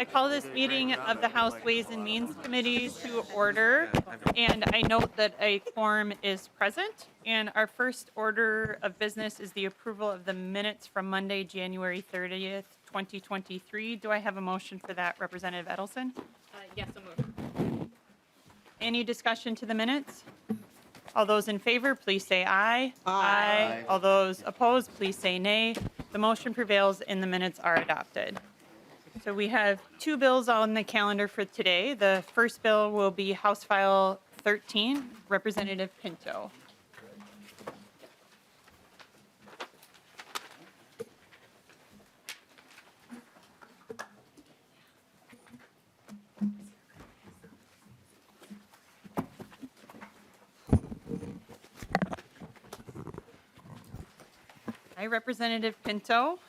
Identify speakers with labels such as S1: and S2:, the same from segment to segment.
S1: I call this meeting of the House Ways and Means Committee to order, and I note that a quorum is present. And our first order of business is the approval of the minutes from Monday, January 30th, 2023. Do I have a motion for that, Representative Edelson?
S2: Yes, so moved.
S1: Any discussion to the minutes? All those in favor, please say aye. Aye. All those opposed, please say nay. The motion prevails and the minutes are adopted. So we have two bills on the calendar for today. The first bill will be House File 13, Representative Pinto. Hi, Representative Pinto.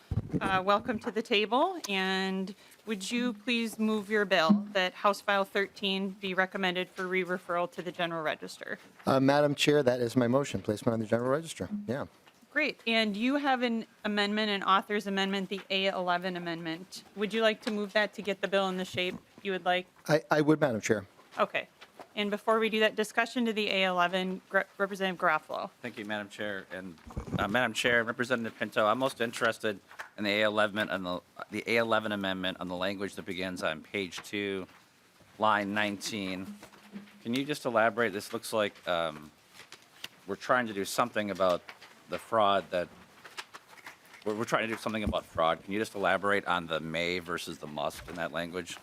S1: Welcome to the table. And would you please move your bill that House File 13 be recommended for re-referral to the General Register?
S3: Madam Chair, that is my motion, placement on the General Register. Yeah.
S1: Great. And you have an amendment, an author's amendment, the A11 amendment. Would you like to move that to get the bill in the shape you would like?
S3: I would, Madam Chair.
S1: Okay. And before we do that, discussion to the A11, Representative Garofalo.
S4: Thank you, Madam Chair. And Madam Chair, Representative Pinto, I'm most interested in the A11 and the A11 amendment on the language that begins on page 2, line 19. Can you just elaborate? This looks like we're trying to do something about the fraud that we're trying to do something about fraud. Can you just elaborate on the may versus the must in that language?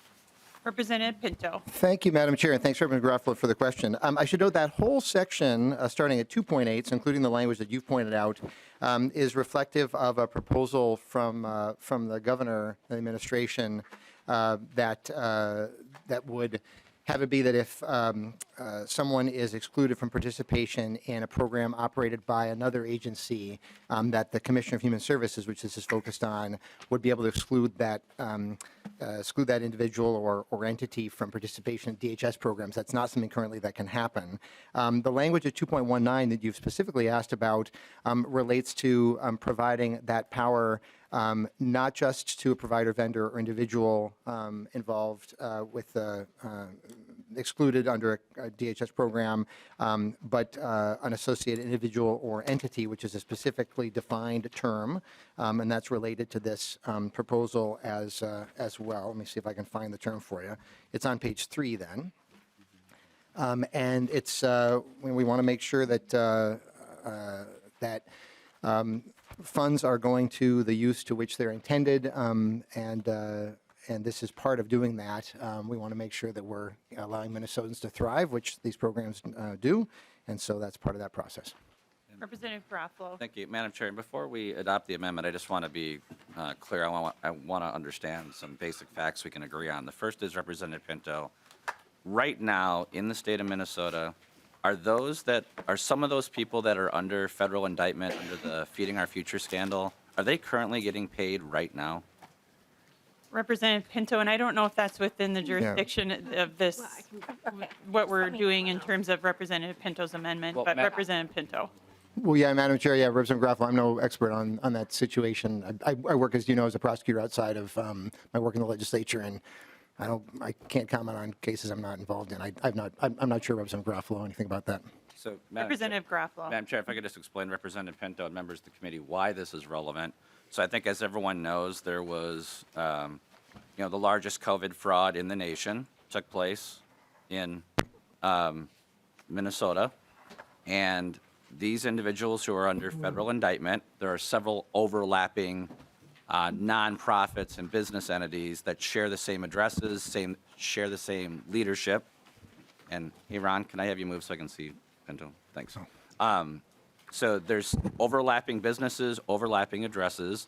S1: Representative Pinto.
S3: Thank you, Madam Chair, and thanks, Representative Garofalo, for the question. I should note that whole section, starting at 2.8, so including the language that you've pointed out, is reflective of a proposal from the governor, the administration, that would have it be that if someone is excluded from participation in a program operated by another agency, that the Commissioner of Human Services, which this is focused on, would be able to exclude that individual or entity from participation in DHS programs. That's not something currently that can happen. The language of 2.19 that you've specifically asked about relates to providing that power not just to a provider, vendor, or individual involved with excluded under a DHS program, but an associated individual or entity, which is a specifically defined term, and that's related to this proposal as well. Let me see if I can find the term for you. It's on page 3 then. And it's we want to make sure that funds are going to the use to which they're intended, and this is part of doing that. We want to make sure that we're allowing Minnesotans to thrive, which these programs do, and so that's part of that process.
S1: Representative Garofalo.
S4: Thank you, Madam Chair. Before we adopt the amendment, I just want to be clear. I want to understand some basic facts we can agree on. The first is, Representative Pinto, right now in the state of Minnesota, are some of those people that are under federal indictment under the Feeding Our Future scandal, are they currently getting paid right now?
S1: Representative Pinto, and I don't know if that's within the jurisdiction of this, what we're doing in terms of Representative Pinto's amendment,
S4: Well,
S1: but Representative Pinto.
S3: Well, yeah, Madam Chair, yeah, Representative Garofalo, I'm no expert on that situation. I work, as you know, as a prosecutor outside of my work in the legislature, and I can't comment on cases I'm not involved in. I'm not sure, Representative Garofalo, anything about that.
S4: So,
S1: Representative Garofalo.
S4: Madam Chair, if I could just explain, Representative Pinto and members of the committee, why this is relevant. So I think, as everyone knows, there was, the largest COVID fraud in the nation took place in Minnesota, and these individuals who are under federal indictment, there are several overlapping nonprofits and business entities that share the same addresses, share the same leadership. And hey, Ron, can I have you move so I can see Pinto? Thanks. So there's overlapping businesses, overlapping addresses,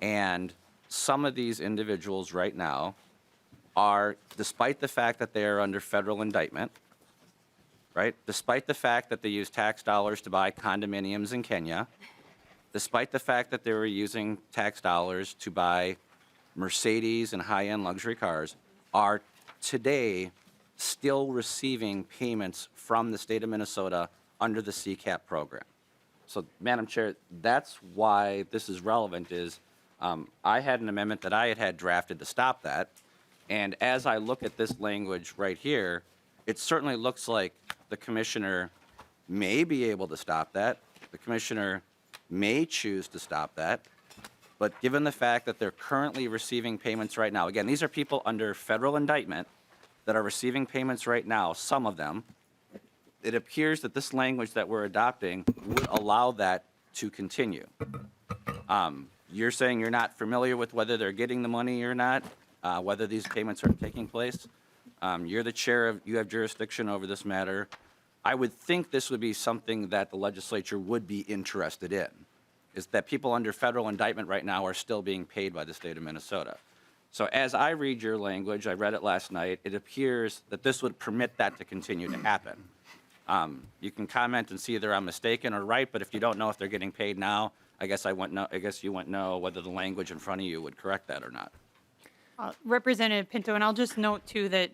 S4: and some of these individuals right now are, despite the fact that they are under federal indictment, right? Despite the fact that they use tax dollars to buy condominiums in Kenya, despite the fact that they were using tax dollars to buy Mercedes and high-end luxury cars, are today still receiving payments from the state of Minnesota under the CCAP program. So, Madam Chair, that's why this is relevant is I had an amendment that I had drafted to stop that, And as I look at this language right here, it certainly looks like the commissioner may be able to stop that. The commissioner may choose to stop that. But given the fact that they're currently receiving payments right now, again, these are people under federal indictment that are receiving payments right now, some of them, it appears that this language that we're adopting would allow that to continue. You're saying you're not familiar with whether they're getting the money or not, whether these payments are taking place. You're the chair of, you have jurisdiction over this matter. I would think this would be something that the legislature would be interested in, is that people under federal indictment right now are still being paid by the state of Minnesota. So as I read your language, I read it last night, it appears that this would permit that to continue to happen. You can comment and see either I'm mistaken or right, but if you don't know if they're getting paid now, I guess you wouldn't know whether the language in front of you would correct that or not.
S1: Representative Pinto, and I'll just note too that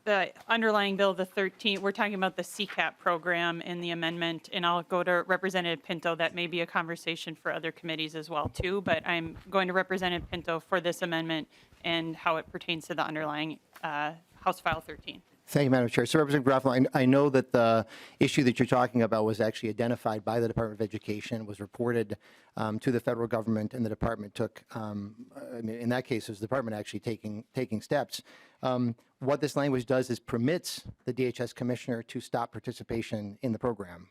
S1: the underlying bill, the 13, we're talking about the CCAP program in the amendment, and I'll go to Representative Pinto. That may be a conversation for other committees as well too, but I'm going to Representative Pinto for this amendment and how it pertains to the underlying House File 13.
S3: Thank you, Madam Chair. So, Representative Garofalo, I know that the issue that you're talking about was actually identified by the Department of Education, was reported to the federal government, and the department took, in that case, it was the department actually taking steps. What this language does is permits the DHS commissioner to stop participation in the program.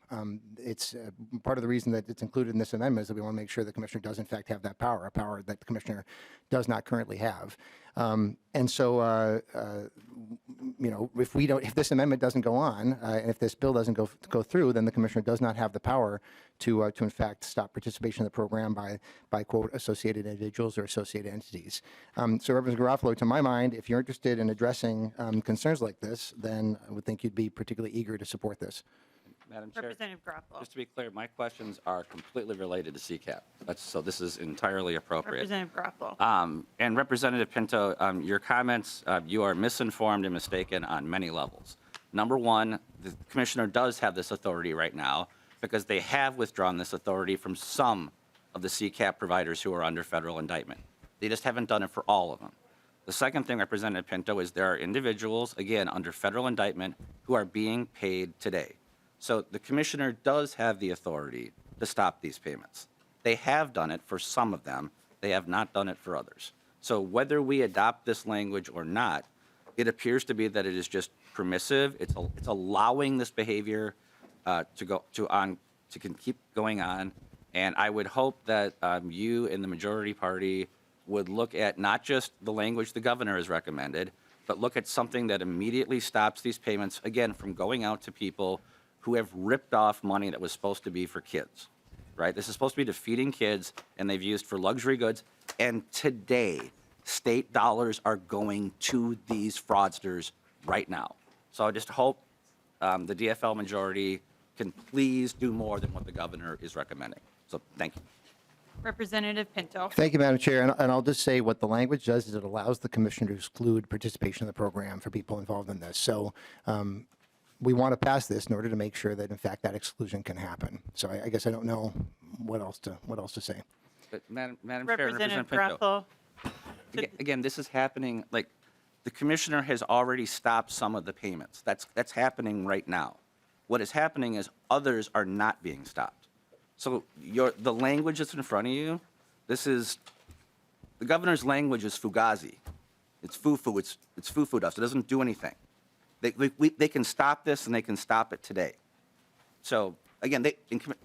S3: It's part of the reason that it's included in this amendment is that we want to make sure the commissioner does in fact have that power, a power that the commissioner does not currently have. And so, if this amendment doesn't go on, and if this bill doesn't go through, then the commissioner does not have the power to in fact stop participation in the program by quote associated individuals or associated entities. So, Representative Garofalo, to my mind, if you're interested in addressing concerns like this, then I would think you'd be particularly eager to support this.
S4: Madam Chair,
S1: Representative Garofalo.
S4: just to be clear, my questions are completely related to CCAP. So this is entirely appropriate.
S1: Representative Garofalo.
S4: And Representative Pinto, your comments, you are misinformed and mistaken on many levels. Number one, the commissioner does have this authority right now because they have withdrawn this authority from some of the CCAP providers who are under federal indictment. They just haven't done it for all of them. The second thing, Representative Pinto, is there are individuals, again, under federal indictment who are being paid today. So the commissioner does have the authority to stop these payments. They have done it for some of them. They have not done it for others. So whether we adopt this language or not, it appears to be that it is just permissive. It's allowing this behavior to keep going on. And I would hope that you in the majority party would look at not just the language the governor has recommended, but look at something that immediately stops these payments, again, from going out to people who have ripped off money that was supposed to be for kids, right? This is supposed to be to feeding kids, and they've used for luxury goods. And today, state dollars are going to these fraudsters right now. So I just hope the DFL majority can please do more than what the governor is recommending. So thank you.
S1: Representative Pinto.
S3: Thank you, Madam Chair. And I'll just say what the language does is it allows the commissioner to exclude participation in the program for people involved in this. So we want to pass this in order to make sure that, in fact, that exclusion can happen. So I guess I don't know what else to say.
S4: But Madam Chair,
S1: Representative
S4: Pinto,
S1: Garofalo.
S4: again, this is happening, like, the commissioner has already stopped some of the payments. That's happening right now. What is happening is others are not being stopped. So the language that's in front of you, the governor's language is fugazi. It's foo-foo, it's foo-foo dust. It doesn't do anything. They can stop this, and they can stop it today. So, again,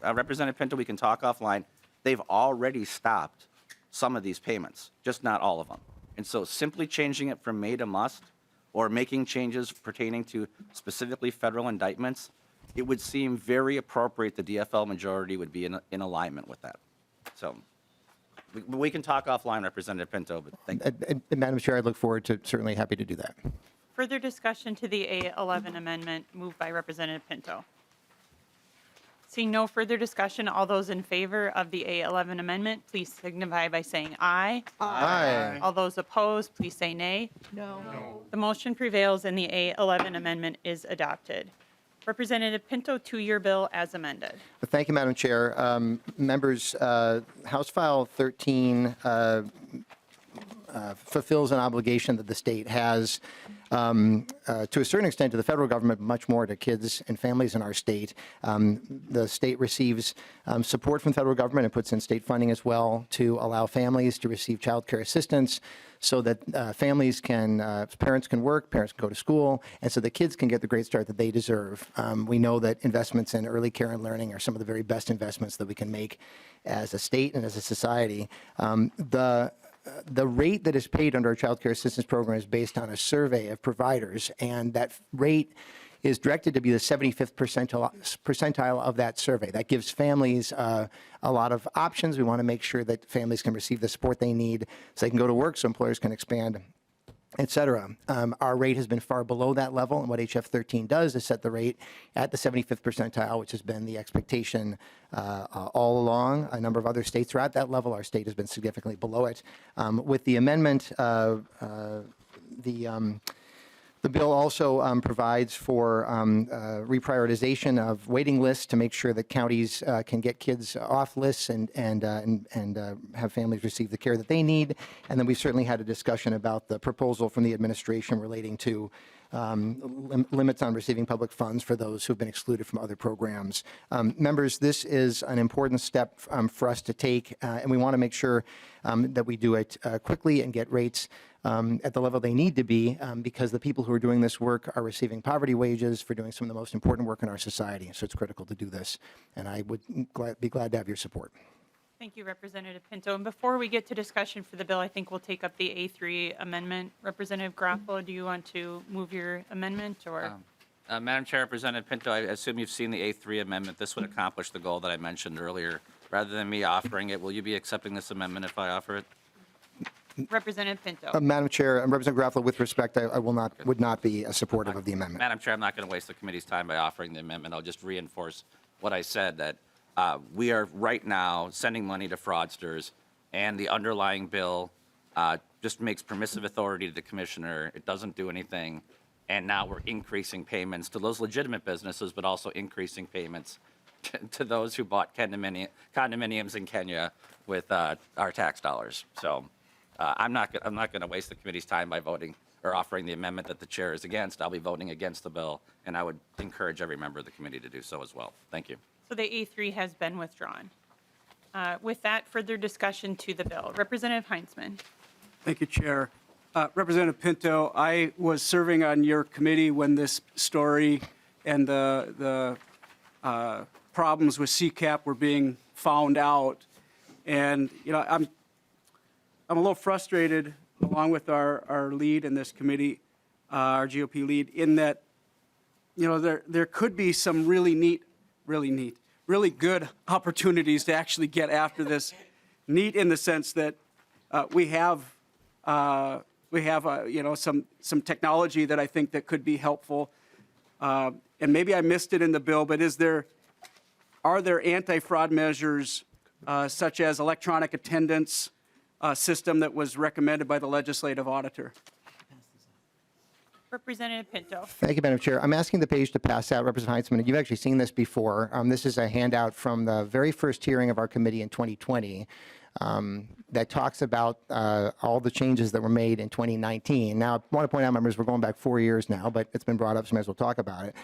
S4: Representative Pinto, we can talk offline. They've already stopped some of these payments, just not all of them. And so simply changing it from may to must, or making changes pertaining to specifically federal indictments, it would seem very appropriate the DFL majority would be in alignment with that. So we can talk offline, Representative Pinto, but thank you.
S3: And Madam Chair, I look forward to certainly happy to do that.
S1: Further discussion to the A11 amendment moved by Representative Pinto. Seeing no further discussion, all those in favor of the A11 amendment, please signify by saying aye.
S3: Aye.
S1: All those opposed, please say nay.
S5: No.
S1: The motion prevails and the A11 amendment is adopted. Representative Pinto, two-year bill as amended.
S3: Thank you, Madam Chair. Members, House File 13 fulfills an obligation that the state has to a certain extent to the federal government, much more to kids and families in our state. The state receives support from the federal government and puts in state funding as well to allow families to receive child care assistance so that families can, parents can work, parents can go to school, and so the kids can get the great start that they deserve. We know that investments in early care and learning are some of the very best investments that we can make as a state and as a society. The rate that is paid under our child care assistance program is based on a survey of providers, and that rate is directed to be the 75th percentile of that survey. That gives families a lot of options. We want to make sure that families can receive the support they need so they can go to work, so employers can expand, et cetera. Our rate has been far below that level, and what HF 13 does is set the rate at the 75th percentile, which has been the expectation all along. A number of other states are at that level. Our state has been significantly below it. With the amendment, the bill also provides for reprioritization of waiting lists to make sure that counties can get kids off lists and have families receive the care that they need. And then we certainly had a discussion about the proposal from the administration relating to limits on receiving public funds for those who have been excluded from other programs. Members, this is an important step for us to take, and we want to make sure that we do it quickly and get rates at the level they need to be, because the people who are doing this work are receiving poverty wages for doing some of the most important work in our society. So it's critical to do this, and I would be glad to have your support.
S1: Thank you, Representative Pinto. And before we get to discussion for the bill, I think we'll take up the A3 amendment. Representative Garofalo, do you want to move your amendment, or?
S4: Madam Chair, Representative Pinto, I assume you've seen the A3 amendment. This would accomplish the goal that I mentioned earlier. Rather than me offering it, will you be accepting this amendment if I offer it?
S1: Representative Pinto.
S3: Madam Chair, Representative Garofalo, with respect, I would not be supportive of the amendment.
S4: Madam Chair, I'm not going to waste the committee's time by offering the amendment. I'll just reinforce what I said, that we are right now sending money to fraudsters, and the underlying bill just makes permissive authority to the commissioner. It doesn't do anything. And now we're increasing payments to those legitimate businesses, but also increasing payments to those who bought condominiums in Kenya with our tax dollars. So I'm not going to waste the committee's time by voting or offering the amendment that the chair is against. I'll be voting against the bill, and I would encourage every member of the committee to do so as well. Thank you.
S1: So the A3 has been withdrawn. With that, further discussion to the bill. Representative Heinzman.
S5: Thank you, Chair. Representative Pinto, I was serving on your committee when this story and the problems with CCAP were being found out. And, you know, I'm a little frustrated, along with our lead in this committee, our GOP lead, in that, you know, there could be some really good opportunities to actually get after this. Neat in the sense that we have you know, some technology that I think that could be helpful. And maybe I missed it in the bill, but are there anti-fraud measures such as electronic attendance system that was recommended by the legislative auditor?
S1: Representative Pinto.
S3: Thank you, Madam Chair. I'm asking the page to pass out, Representative Heinzman. You've actually seen this before. This is a handout from the very first hearing of our committee in 2020 that talks about all the changes that were made in 2019. Now, I want to point out, members, we're going back 4 years now, but it's been brought up, so I might as well talk about it.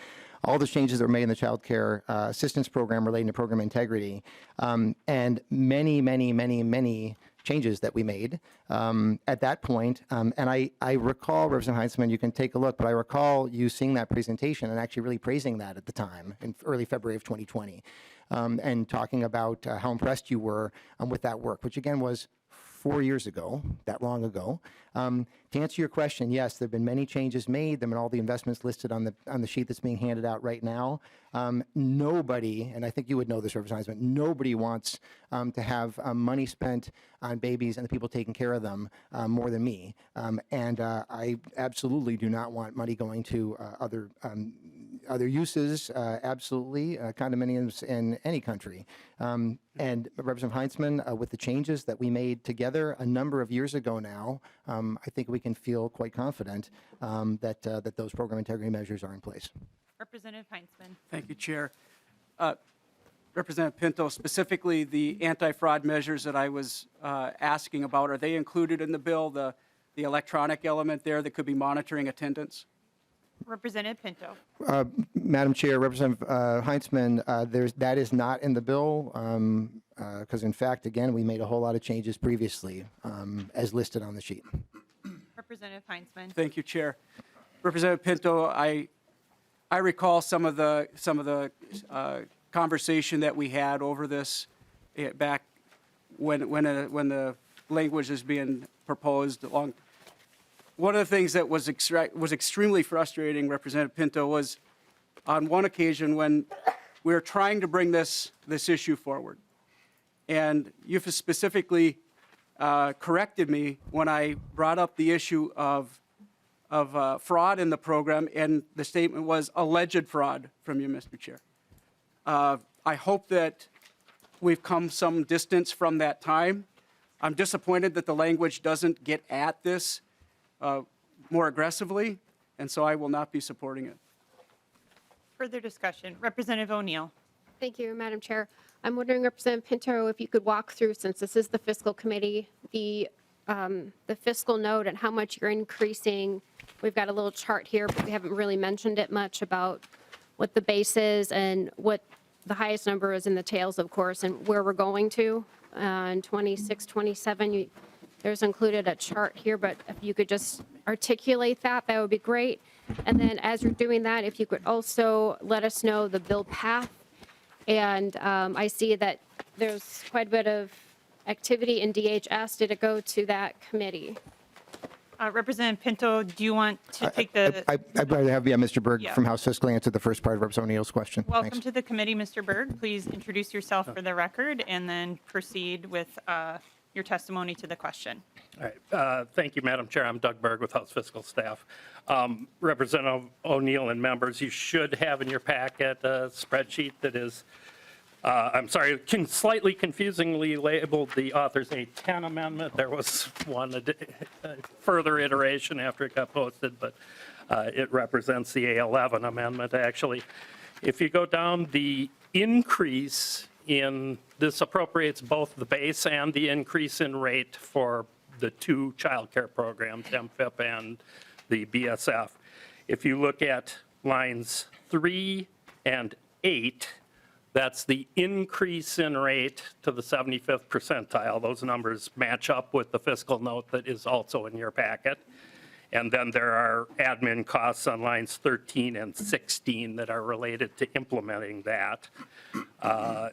S3: All the changes that were made in the child care assistance program relating to program integrity, and many changes that we made at that point. And I recall, Representative Heinzman, you can take a look, but I recall you seeing that presentation and actually really praising that at the time in early February of 2020, and talking about how impressed you were with that work, which again was 4 years ago, that long ago. To answer your question, yes, there have been many changes made. There have been all the investments listed on the sheet that's being handed out right now. Nobody, and I think you would know this, Representative Heinzman, nobody wants to have money spent on babies and the people taking care of them more than me. And I absolutely do not want money going to other uses, absolutely, condominiums in any country. And Representative Heinzman, with the changes that we made together a number of years ago now, I think we can feel quite confident that those program integrity measures are in place.
S1: Representative Heinzman.
S5: Thank you, Chair. Representative Pinto, specifically the anti-fraud measures that I was asking about, are they included in the bill? electronic element there that could be monitoring attendance?
S1: Representative Pinto.
S3: Madam Chair, Representative Heintzman, that is not in the bill because, in fact, again, we made a whole lot of changes previously as listed on the sheet.
S1: Representative Heintzman.
S5: Thank you, Chair. Representative Pinto, I recall some of the conversation that we had over this back when the language is being proposed along. One of the things that was extremely frustrating, Representative Pinto, was on one occasion when we were trying to bring this issue forward. And you specifically corrected me when I brought up the issue of fraud in the program, and the statement was alleged fraud from you, Mr. Chair. I hope that we've come some distance from that time. I'm disappointed that the language doesn't get at this more aggressively, and so I will not be supporting it.
S1: Further discussion. Representative O'Neill.
S6: Thank you, Madam Chair. I'm wondering, Representative Pinto, if you could walk through, since this is the fiscal committee, the fiscal note and how much you're increasing. We've got a little chart here, but we haven't really mentioned it much about what the base is and what the highest number is in the tails, of course, and where we're going to. In 26, 27, there's included a chart here, but if you could just articulate that, that would be great. And then as you're doing that, if you could also let us know the bill path. And I see that there's quite a bit of activity in DHS. Did it go to that committee?
S1: Representative Pinto, do you want to take the?
S3: I'd rather have Mr. Berg
S1: Yeah.
S3: from House Fiscal answer the first part of Representative O'Neill's question.
S1: Welcome
S3: Thanks.
S1: to the committee, Mr. Berg. Please introduce yourself for the record and then proceed with your testimony to the question.
S7: All right. Thank you, Madam Chair. I'm Doug Berg with House Fiscal Staff. Representative O'Neill and members, you should have in your packet a spreadsheet that is, I'm sorry, slightly confusingly labeled the author's A10 amendment. There was one further iteration after it got posted, but it represents the A11 amendment, actually. If you go down, the increase in this appropriates both the base and the increase in rate for the two child care programs, MFIP and the BSF. If you look at lines 3 and 8, that's the increase in rate to the 75th percentile. Those numbers match up with the fiscal note that is also in your packet. And then there are admin costs on lines 13 and 16 that are related to implementing that.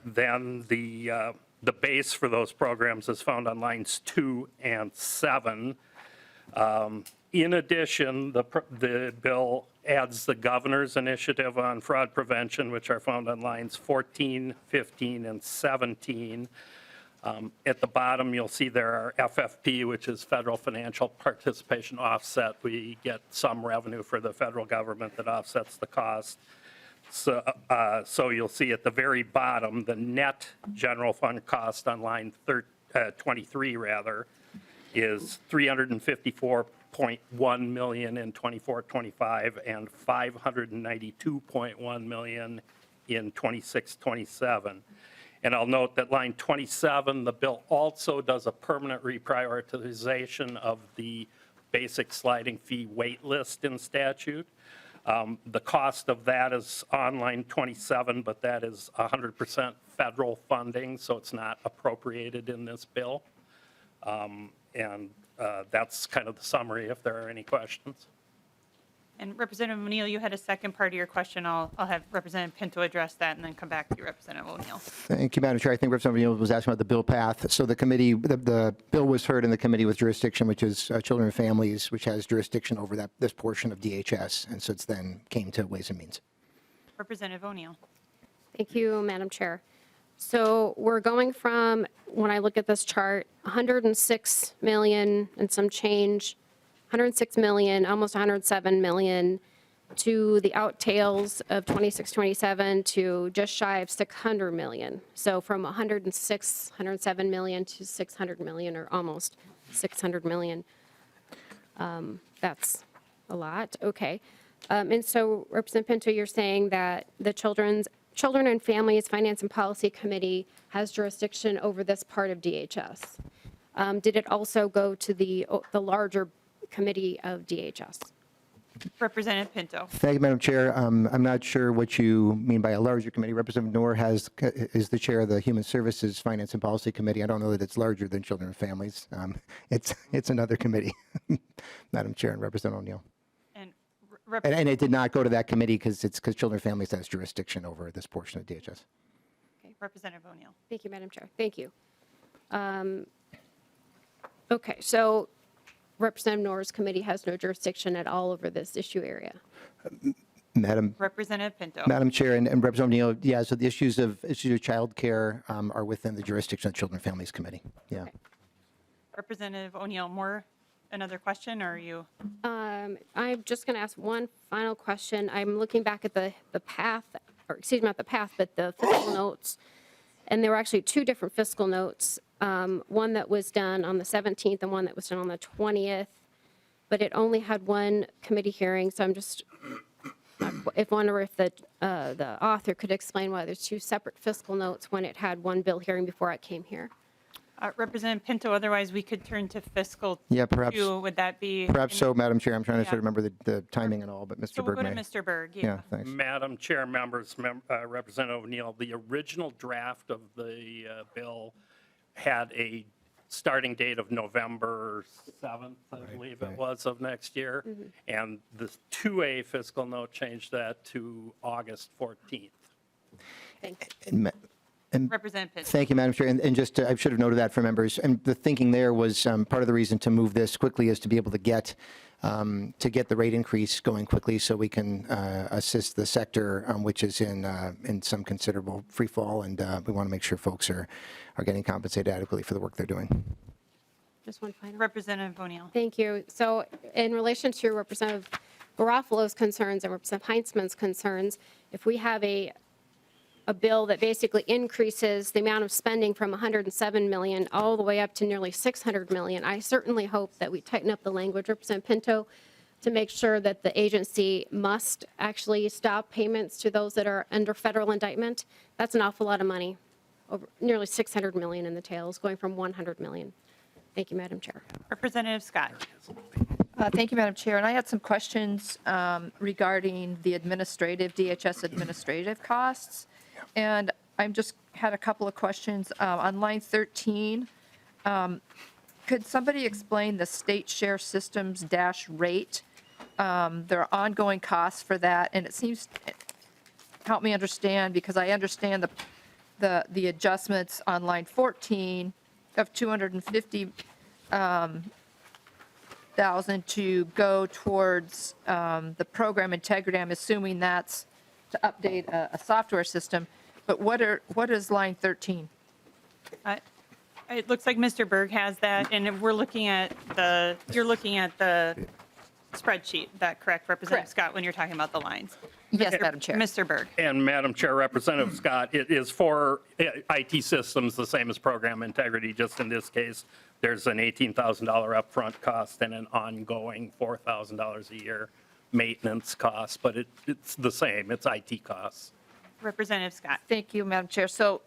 S7: Then the base for those programs is found on lines 2 and 7. In addition, the bill adds the governor's initiative on fraud prevention, which are found on lines 14, 15, and 17. At the bottom, you'll see there are FFP, which is Federal Financial Participation Offset. We get some revenue for the federal government that offsets the cost. So you'll see at the very bottom, the net general fund cost on line 23 is $354.1 million in 24-25 and $592.1 million in 26-27. And I'll note that line 27, the bill also does a permanent reprioritization of the basic sliding fee wait list in statute. The cost of that is on line 27, but that is 100% federal funding, so it's not appropriated in this bill. That's kind of the summary if there are any questions.
S1: And Representative O'Neill, you had a second part of your question. I'll have Representative Pinto address that and then come back to you, Representative O'Neill.
S3: Thank you, Madam Chair. I think Representative O'Neill was asking about the bill path. So the committee, the bill was heard in the committee with jurisdiction, which is Children and Families, which has jurisdiction over this portion of DHS, and so it's then came to Ways and Means.
S1: Representative O'Neill.
S6: Thank you, Madam Chair. So we're going from, when I look at this chart, 106 million and some change, 106 million, almost 107 million to the outtails of 26-27 to just shy of 600 million. So from 106, 107 million to 600 million, or almost 600 million. That's a lot. Okay. And so, Representative Pinto, you're saying that the Children and Families Finance and Policy Committee has jurisdiction over this part of DHS. Did it also go to the larger committee of DHS.
S1: Representative Pinto.
S3: Thank you, Madam Chair. I'm not sure what you mean by a larger committee. Representative Noor is the chair of the Human Services Finance and Policy Committee. I don't know that it's larger than Children and Families. It's another committee, Madam Chair, and Representative O'Neill. And it did not go to that committee because Children and Families has jurisdiction over this portion of DHS.
S1: Representative O'Neill.
S6: Thank you, Madam Chair. Thank you. Okay, so Representative Noor's committee has no jurisdiction at all over this issue area.
S1: Representative Pinto.
S3: Madam Chair and Representative O'Neill, yeah, so the issues of child care are within the jurisdiction of Children and Families Committee. Yeah.
S6: Okay.
S1: Representative O'Neill, another question, or are you?
S6: I'm just going to ask one final question. I'm looking back at the path, or excuse me, not the path, but the fiscal notes. And there were actually two different fiscal notes, one that was done on the 17th and one that was done on the 20th. But it only had one committee hearing, so I'm just wondering if the author could explain why there's two separate fiscal notes when it had one bill hearing before it came here.
S1: Representative Pinto, otherwise we could turn to fiscal
S3: Yeah, perhaps.
S1: 2. Would that be?
S3: Perhaps so, Madam Chair. I'm trying to
S1: Yeah.
S3: sort of remember the timing and all, but Mr.
S1: So we'll
S3: Berg
S1: go to
S3: may.
S1: Mr. Berg.
S3: Yeah, thanks.
S7: Madam Chair, members, Representative O'Neill, the original draft of the bill had a starting date of November 7th, I believe it was, of next year. And the 2A fiscal note changed that to August 14th.
S6: Thanks.
S1: Representative Pinto.
S3: Thank you, Madam Chair. And just, I should have noted that for members. And the thinking there was part of the reason to move this quickly is to be able to get the rate increase going quickly so we can assist the sector, which is in some considerable free fall. And we want to make sure folks are getting compensated adequately for the work they're doing.
S6: Just one final.
S1: Representative O'Neill.
S6: Thank you. So in relation to Representative Garofalo's concerns and Representative Heinzman's concerns, if we have a bill that basically increases the amount of spending from 107 million all the way up to nearly 600 million, I certainly hope that we tighten up the language, Representative Pinto, to make sure that the agency must actually stop payments to those that are under federal indictment. That's an awful lot of money, over nearly 600 million in the tails, going from 100 million. Thank you, Madam Chair.
S1: Representative Scott.
S8: Thank you, Madam Chair. And I had some questions regarding the DHS administrative costs. And I'm just had a couple of questions. On line 13, could somebody explain the state share systems dash rate? There are ongoing costs for that, and it seems, help me understand, because I understand the adjustments on line 14 of 250,000 to go towards the program integrity. I'm assuming that's to update a software system. But what is line 13?
S1: It looks like Mr. Berg has that, and you're looking at the spreadsheet. Is that correct, Representative
S8: Correct.
S1: Scott, when you're talking about the lines?
S8: Yes, Madam Chair.
S1: Mr. Berg.
S7: And Madam Chair, Representative Scott, it is for IT systems, the same as program integrity, just in this case, there's an $18,000 upfront cost and an ongoing $4,000 a year maintenance cost, but it's the same, it's IT costs.
S1: Representative Scott.
S8: Thank you, Madam Chair. So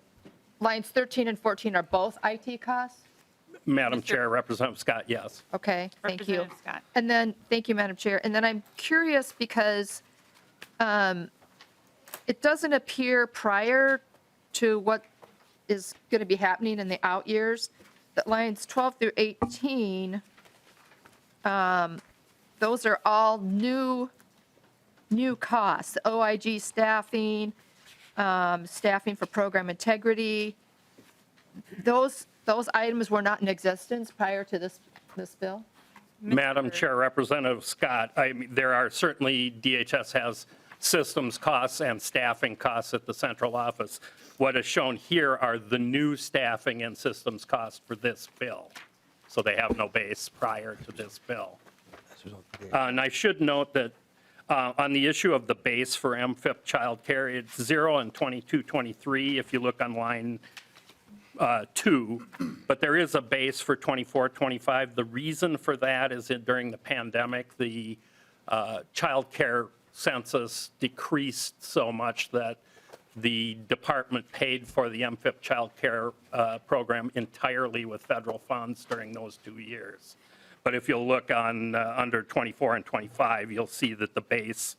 S8: lines 13 and 14 are both IT costs?
S7: Madam Chair, Representative Scott, yes.
S8: Okay, thank you.
S1: Representative Scott.
S8: And then, thank you, Madam Chair. And then I'm curious because it doesn't appear prior to what is going to be happening in the out years, that lines 12 through 18, those are all new costs, OIG staffing, staffing for program integrity. Those items were not in existence prior to this bill?
S7: Madam Chair, Representative Scott, I mean, there are certainly, DHS has systems costs and staffing costs at the central office. What is shown here are the new staffing and systems costs for this bill. So they have no base prior to this bill. And I should note that on the issue of the base for MFIP childcare, it's 0 and 22-23 if you look on line 2, but there is a base for 24-25. The reason for that is that during the pandemic, the childcare census decreased so much that the department paid for the MFIP childcare program entirely with federal funds during those 2 years. But if you'll look on under 24 and 25, you'll see that the base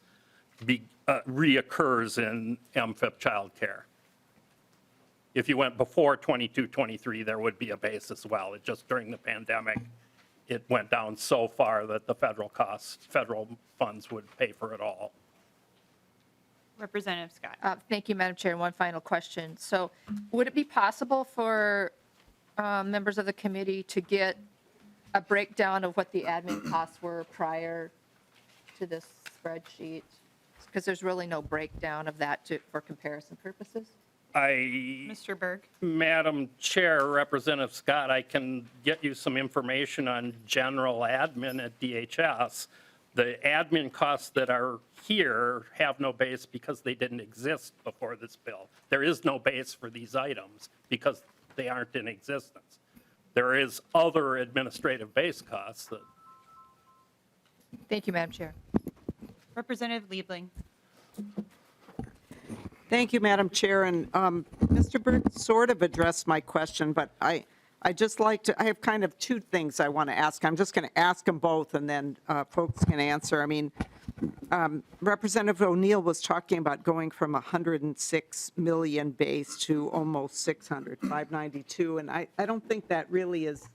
S7: reoccurs in MFIP childcare. If you went before 22, 23, there would be a base as well. It just during the pandemic, it went down so far that the federal funds would pay for it all.
S1: Representative Scott.
S8: Thank you, Madam Chair. And one final question. So would it be possible for members of the committee to get a breakdown of what the admin costs were prior to this spreadsheet? Because there's really no breakdown of that for comparison purposes.
S1: Mr. Berg.
S7: Madam Chair, Representative Scott, I can get you some information on general admin at DHS. The admin costs that are here have no base because they didn't exist before this bill. There is no base for these items because they aren't in existence. There is other administrative base costs that.
S8: Thank you, Madam Chair.
S1: Representative Liebling.
S9: Thank you, Madam Chair. And Mr. Berg sort of addressed my question, but I just like to, I have kind of two things I want to ask. I'm just going to ask them both and then folks can answer. I mean, Representative O'Neill was talking about going from 106 million base to almost 600, 592. And I don't think that really is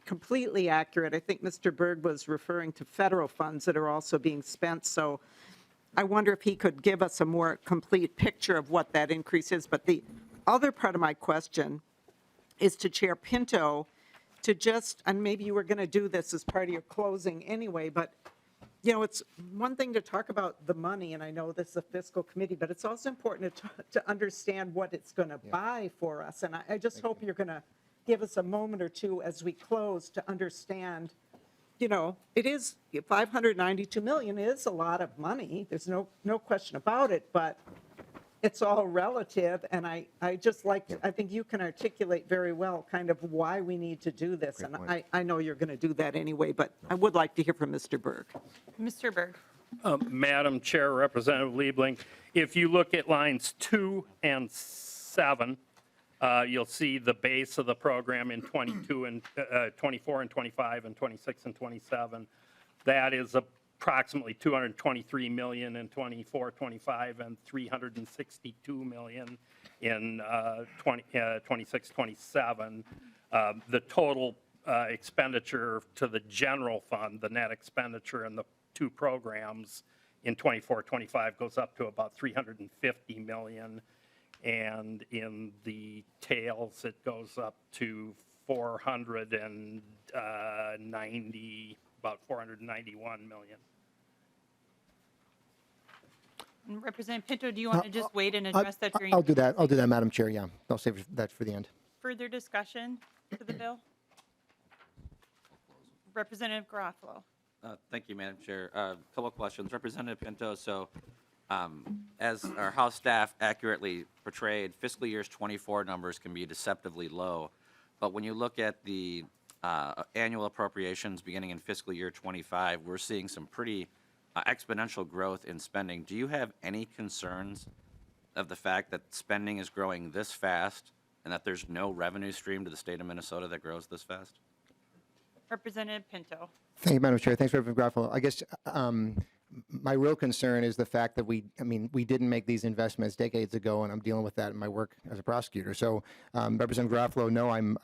S9: completely accurate. I think Mr. Berg was referring to federal funds that are also being spent. So I wonder if he could give us a more complete picture of what that increase is. But the other part of my question is to Chair Pinto to just, and maybe you were going to do this as part of your closing anyway, but you know, it's one thing to talk about the money, and I know this is a fiscal committee, but it's also important to understand what it's going to buy for us. And I just hope you're going to give us a moment or two as we close to understand, you know, it is 592 million is a lot of money. There's no question about it, but it's all relative. And I just like to, I think you can articulate very well kind of why we need to do this. And I know you're going to do that anyway, but I would like to hear from Mr. Berg.
S1: Mr. Berg.
S7: Madam Chair, Representative Liebling, if you look at lines 2 and 7, you'll see the base of the program in 22 and 24 and 25 and 26 and 27. That is approximately 223 million in 24, 25, and 362 million in 26, 27. The total expenditure to the general fund, the net expenditure in the two programs in 24, 25 goes up to about 350 million. And in the tails, it goes up to 490, about 491 million.
S1: And Representative Pinto, do you want to just wait and address that during?
S3: I'll do that. I'll do that, Madam Chair. Yeah, I'll save that for the end.
S1: Further discussion to the bill? Representative Garofalo.
S4: Thank you, Madam Chair. A couple of questions. Representative Pinto, so as our House staff accurately portrayed, fiscal years 24 numbers can be deceptively low. But when you look at the annual appropriations beginning in fiscal year 25, we're seeing some pretty exponential growth in spending. Do you have any concerns of the fact that spending is growing this fast and that there's no revenue stream to the state of Minnesota that grows this fast?
S1: Representative Pinto.
S3: Thank you, Madam Chair. Thanks, Representative Garofalo. I guess my real concern is the fact that we didn't make these investments decades ago, and I'm dealing with that in my work as a prosecutor. So, Representative Garofalo, no, I'm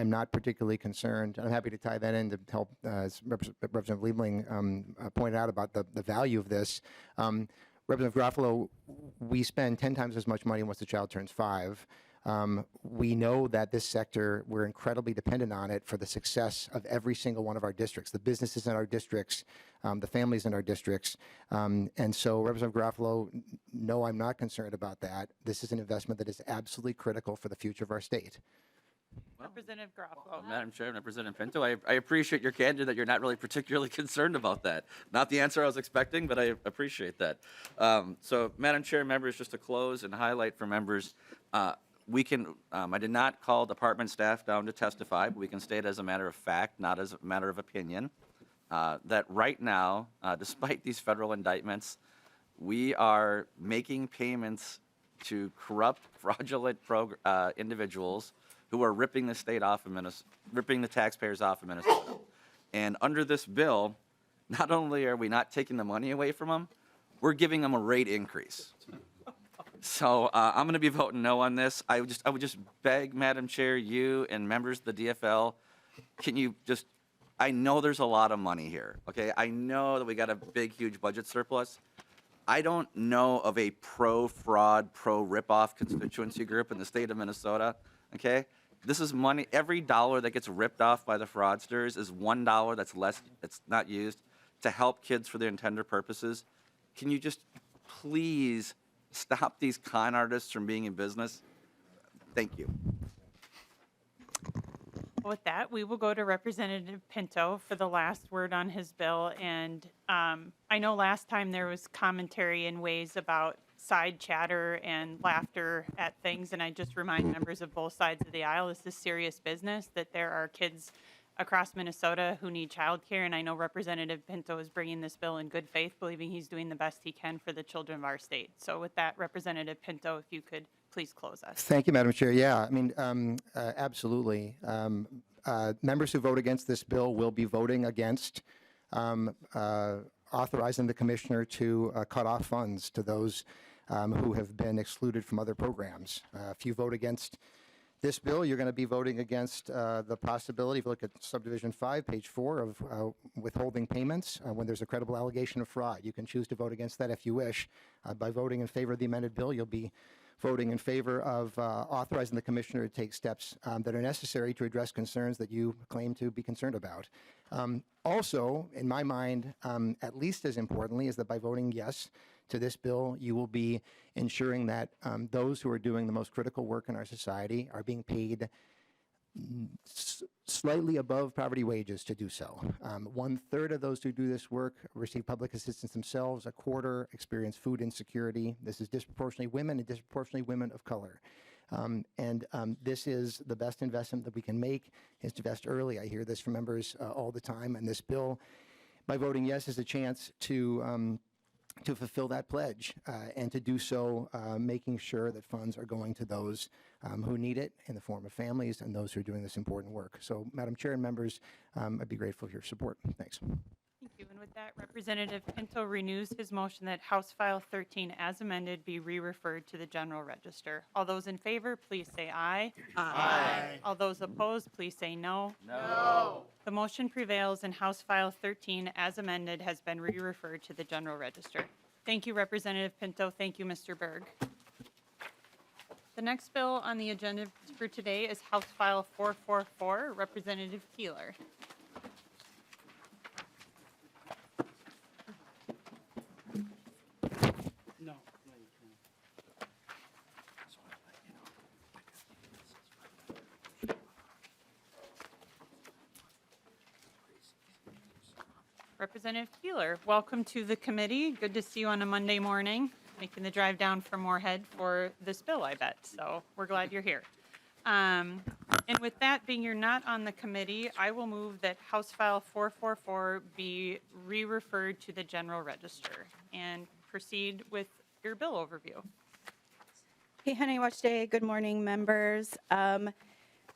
S3: not particularly concerned. I'm happy to tie that in to help, as Representative Liebling pointed out about the value of this. Representative Garofalo, we spend 10 times as much money once the child turns 5. We know that this sector, we're incredibly dependent on it for the success of every single one of our districts, the businesses in our districts, the families in our districts. And so, Representative Garofalo, no, I'm not concerned about that. This is an investment that is absolutely critical for the future of our state.
S1: Representative Garofalo.
S4: Madam Chair and Representative Pinto, I appreciate your candor that you're not really particularly concerned about that. Not the answer I was expecting, but I appreciate that. So, Madam Chair, members, just to close and highlight for members, we can, I did not call department staff down to testify, but we can state as a matter of fact, not as a matter of opinion, that right now, despite these federal indictments, we are making payments to corrupt, fraudulent individuals who are ripping the state off of Minnesota, ripping the taxpayers off of Minnesota. And under this bill, not only are we not taking the money away from them, we're giving them a rate increase. So I'm going to be voting no on this. I would just beg, Madam Chair, you and members of the DFL, can you just, I know there's a lot of money here, okay? I know that we got a big, huge budget surplus. I don't know of a pro-fraud, pro-rip-off constituency group in the state of Minnesota, okay? This is money, every dollar that gets ripped off by the fraudsters is $1 that's not used to help kids for their intended purposes. Can you just please stop these con artists from being in business? Thank you.
S1: With that, we will go to Representative Pinto for the last word on his bill. And I know last time there was commentary in ways about side chatter and laughter at things. And I just remind members of both sides of the aisle, this is serious business, that there are kids across Minnesota who need childcare. And I know Representative Pinto is bringing this bill in good faith, believing he's doing the best he can for the children of our state. So with that, Representative Pinto, if you could please close us.
S3: Thank you, Madam Chair. Yeah, I mean, absolutely. Members who vote against this bill will be voting against authorizing the commissioner to cut off funds to those who have been excluded from other programs. If you vote against this bill, you're going to be voting against the possibility, if you look at subdivision 5, page 4, of withholding payments when there's a credible allegation of fraud. You can choose to vote against that if you wish. By voting in favor of the amended bill, you'll be voting in favor of authorizing the commissioner to take steps that are necessary to address concerns that you claim to be concerned about. Also, in my mind, at least as importantly, is that by voting yes to this bill, you will be ensuring that those who are doing the most critical work in our society are being paid slightly above poverty wages to do so. 1/3 of those who do this work receive public assistance themselves. 1/4 experience food insecurity. This is disproportionately women and disproportionately women of color. This is the best investment that we can make, is to invest early. I hear this from members all the time, and this bill, by voting yes, is a chance to fulfill that pledge and to do so making sure that funds are going to those who need it in the form of families and those who are doing this important work. So, Madam Chair and members, I'd be grateful for your support. Thanks.
S1: Thank you. And with that, Representative Pinto renews his motion that House File 13 as amended be re-referred to the General Register. All those in favor, please say aye. Aye. All those opposed, please say no. No. The motion prevails and House File 13 as amended has been re-referred to the General Register. Thank you, Representative Pinto. Thank you, Mr. Berg. The next bill on the agenda for today is House File 444, Representative Keeler. Representative Keeler, welcome to the committee. Good to see you on a Monday morning, making the drive down from Moorhead for this bill, I bet. So we're glad you're here. And with that being you're not on the committee, I will move that House File 444 be re-referred to the General Register and proceed with your bill overview.
S10: Hey, Honey Watch Day. Good morning, members.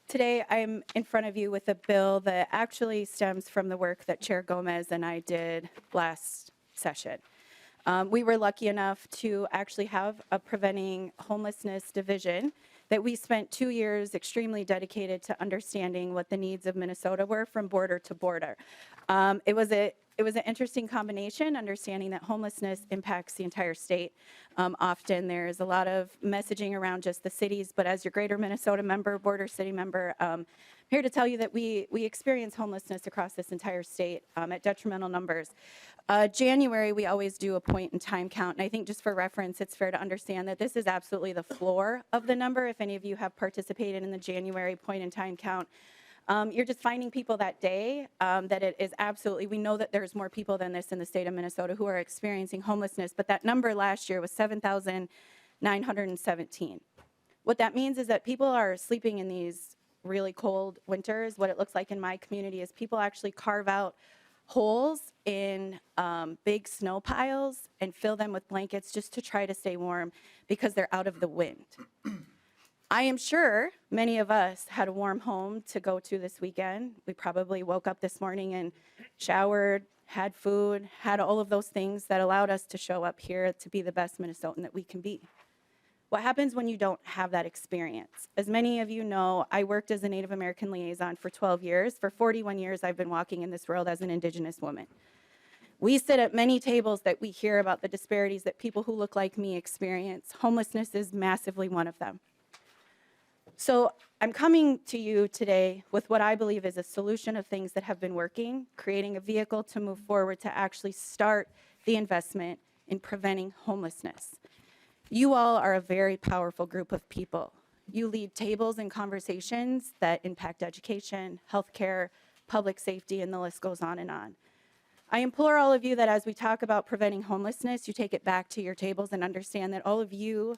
S10: Today, I'm in front of you with a bill that actually stems from the work that Chair Gomez and I did last session. We were lucky enough to actually have a preventing homelessness division that we spent 2 years extremely dedicated to understanding what the needs of Minnesota were from border to border. It was an interesting combination, understanding that homelessness impacts the entire state. Often there's a lot of messaging around just the cities, but as your greater Minnesota member, border city member, I'm here to tell you that we experience homelessness across this entire state at detrimental numbers. January, we always do a point in time count, and I think just for reference, it's fair to understand that this is absolutely the floor of the number. If any of you have participated in the January point in time count, you're just finding people that day that it is absolutely, we know that there's more people than this in the state of Minnesota who are experiencing homelessness, but that number last year was 7,917. What that means is that people are sleeping in these really cold winters. What it looks like in my community is people actually carve out holes in big snow piles and fill them with blankets just to try to stay warm because they're out of the wind. I am sure many of us had a warm home to go to this weekend. We probably woke up this morning and showered, had food, had all of those things that allowed us to show up here to be the best Minnesotan that we can be. What happens when you don't have that experience? As many of you know, I worked as a Native American liaison for 12 years. For 41 years, I've been walking in this world as an Indigenous woman. We sit at many tables that we hear about the disparities that people who look like me experience. Homelessness is massively one of them. So I'm coming to you today with what I believe is a solution of things that have been working, creating a vehicle to move forward to actually start the investment in preventing homelessness. You all are a very powerful group of people. You lead tables and conversations that impact education, healthcare, public safety, and the list goes on and on. I implore all of you that as we talk about preventing homelessness, you take it back to your tables and understand that all of you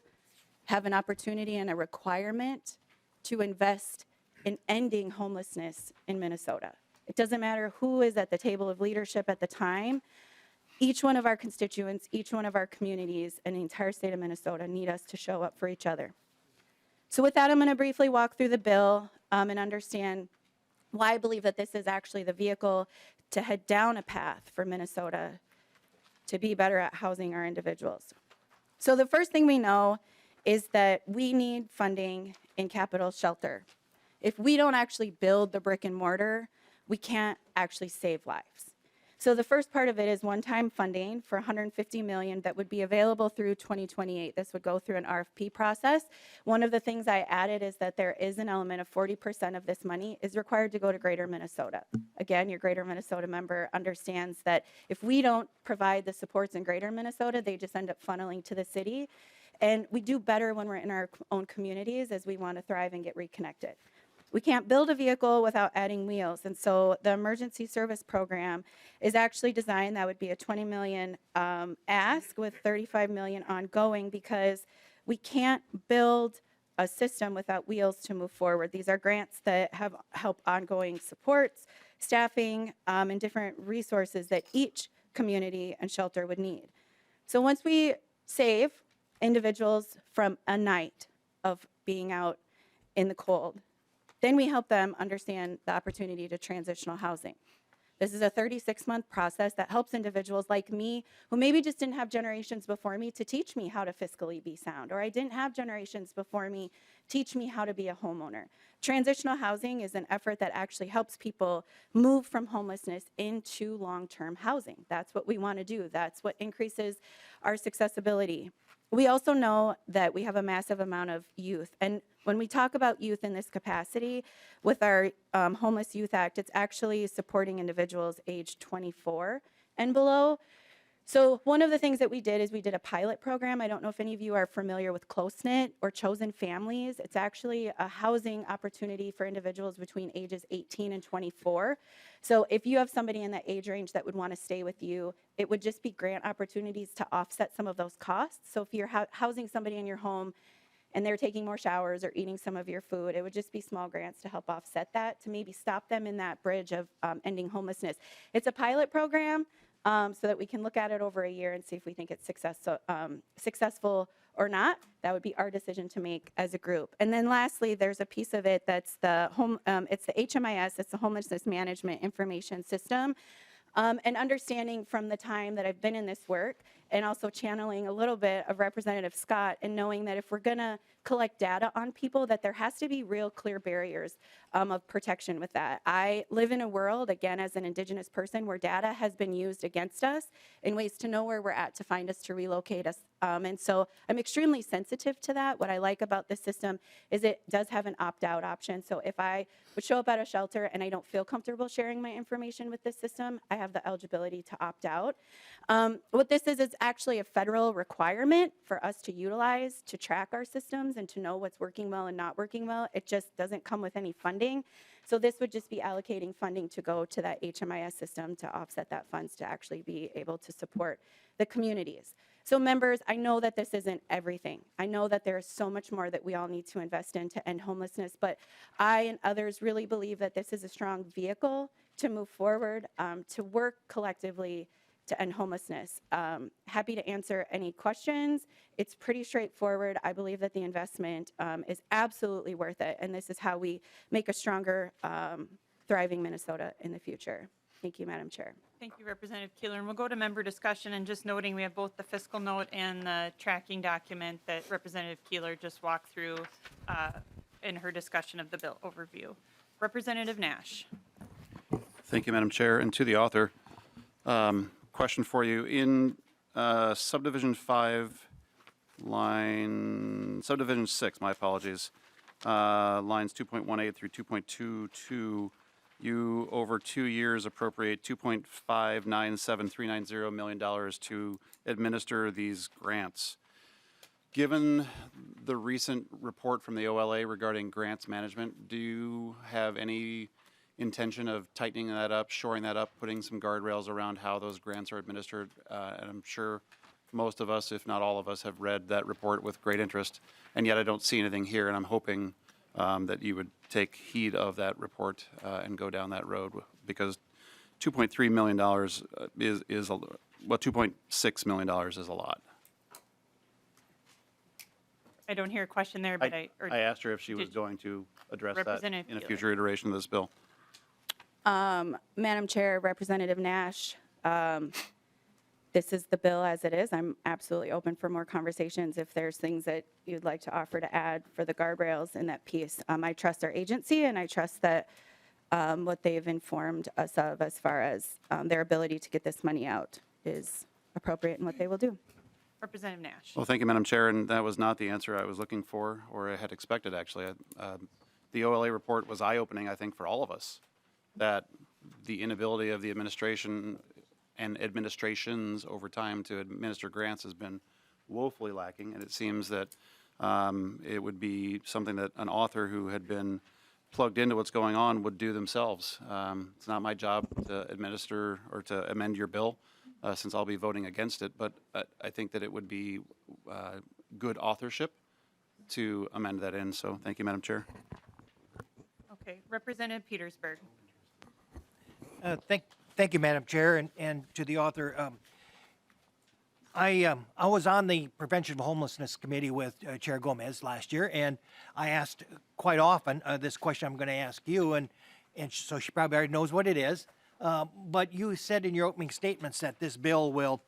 S10: have an opportunity and a requirement to invest in ending homelessness in Minnesota. It doesn't matter who is at the table of leadership at the time. Each one of our constituents, each one of our communities, and the entire state of Minnesota need us to show up for each other. So with that, I'm going to briefly walk through the bill and understand why I believe that this is actually the vehicle to head down a path for Minnesota to be better at housing our individuals. So the first thing we know is that we need funding in capital shelter. If we don't actually build the brick and mortar, we can't actually save lives. So the first part of it is one-time funding for $150 million that would be available through 2028. This would go through an RFP process. One of the things I added is that there is an element of 40% of this money is required to go to Greater Minnesota. Again, your Greater Minnesota member understands that if we don't provide the supports in Greater Minnesota, they just end up funneling to the city. And we do better when we're in our own communities as we want to thrive and get reconnected. We can't build a vehicle without adding wheels. And so the emergency service program is actually designed, that would be a $20 million ask with $35 million ongoing, because we can't build a system without wheels to move forward. These are grants that have help ongoing supports, staffing, and different resources that each community and shelter would need. So once we save individuals from a night of being out in the cold, then we help them understand the opportunity to transitional housing. This is a 36-month process that helps individuals like me who maybe just didn't have generations before me to teach me how to fiscally be sound, or I didn't have generations before me teach me how to be a homeowner. Transitional housing is an effort that actually helps people move from homelessness into long-term housing. That's what we want to do. That's what increases our accessibility. We also know that we have a massive amount of youth. And when we talk about youth in this capacity, with our Homeless Youth Act, it's actually supporting individuals aged 24 and below. So one of the things that we did is we did a pilot program. I don't know if any of you are familiar with Close-Knit or Chosen Families. It's actually a housing opportunity for individuals between ages 18 and 24. So if you have somebody in that age range that would want to stay with you, it would just be grant opportunities to offset some of those costs. So if you're housing somebody in your home and they're taking more showers or eating some of your food, it would just be small grants to help offset that, to maybe stop them in that bridge of ending homelessness. It's a pilot program. So that we can look at it over a year and see if we think it's successful or not. That would be our decision to make as a group. And then lastly, there's a piece of it that's it's the HMIS, it's the Homelessness Management Information System. And understanding from the time that I've been in this work, and also channeling a little bit of Representative Scott, and knowing that if we're going to collect data on people, that there has to be real clear barriers of protection with that. I live in a world, again, as an Indigenous person, where data has been used against us in ways to know where we're at, to find us, to relocate us. And so I'm extremely sensitive to that. What I like about this system is it does have an opt-out option. So if I would show up at a shelter and I don't feel comfortable sharing my information with this system, I have the eligibility to opt out. What this is actually a federal requirement for us to utilize to track our systems and to know what's working well and not working well. It just doesn't come with any funding. So this would just be allocating funding to go to that HMIS system to offset that funds to actually be able to support the communities. So members, I know that this isn't everything. I know that there is so much more that we all need to invest in to end homelessness, but I and others really believe that this is a strong vehicle to move forward, to work collectively to end homelessness. Happy to answer any questions. It's pretty straightforward. I believe that the investment is absolutely worth it, and this is how we make a stronger, thriving Minnesota in the future. Thank you, Madam Chair.
S1: Thank you, Representative Keeler. And we'll go to member discussion, and just noting we have both the fiscal note and the tracking document that Representative Keeler just walked through in her discussion of the bill overview. Representative Nash.
S11: Thank you, Madam Chair. And to the author, question for you. In subdivision 5, subdivision 6, my apologies, lines 2.18 through 2.22, you over 2 years appropriate $2.597390 million to administer these grants. Given the recent report from the OLA regarding grants management, do you have any intention of tightening that up, shoring that up, putting some guardrails around how those grants are administered? And I'm sure most of us, if not all of us, have read that report with great interest, and yet I don't see anything here, and I'm hoping that you would take heed of that report and go down that road, because $2.3 million is $2.6 million is a lot.
S1: I don't hear a question there, but
S11: I asked her if she was going to address that
S1: Representative
S11: in a
S1: Keeler.
S11: future iteration of this bill.
S10: Madam Chair, Representative Nash, this is the bill as it is. I'm absolutely open for more conversations if there's things that you'd like to offer to add for the guardrails in that piece. I trust our agency, and I trust that what they've informed us of as far as their ability to get this money out is appropriate in what they will do.
S1: Representative Nash.
S11: Well, thank you, Madam Chair, and that was not the answer I was looking for, or I had expected, actually. The OLA report was eye-opening, I think, for all of us, that the inability of the administration and administrations over time to administer grants has been woefully lacking, and it seems that it would be something that an author who had been plugged into what's going on would do themselves. It's not my job to administer or to amend your bill, since I'll be voting against it, but I think that it would be good authorship to amend that in, so thank you, Madam Chair.
S1: Okay, Representative Petersburg.
S12: Thank you, Madam Chair, and to the author. I was on the Prevention of Homelessness Committee with Chair Gomez last year, and I asked quite often this question I'm going to ask you, and so she probably already knows what it is. But you said in your opening statements that this bill will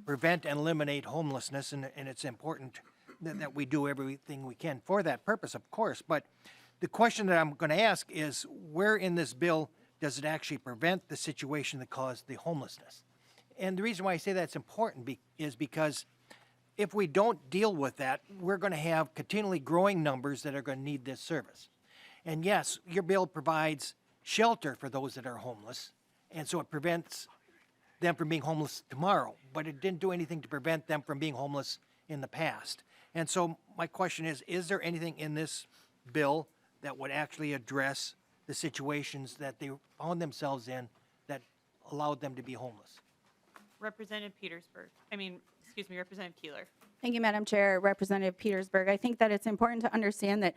S12: prevent and eliminate homelessness, and it's important that we do everything we can for that purpose, of course. But the question that I'm going to ask is, where in this bill does it actually prevent the situation that caused the homelessness? And the reason why I say that's important is because if we don't deal with that, we're going to have continually growing numbers that are going to need this service. And yes, your bill provides shelter for those that are homeless, and so it prevents them from being homeless tomorrow, but it didn't do anything to prevent them from being homeless in the past. And so my question is there anything in this bill that would actually address the situations that they found themselves in that allowed them to be homeless?
S1: Representative Representative Keeler.
S10: Thank you, Madam Chair. Representative Petersburg, I think that it's important to understand that,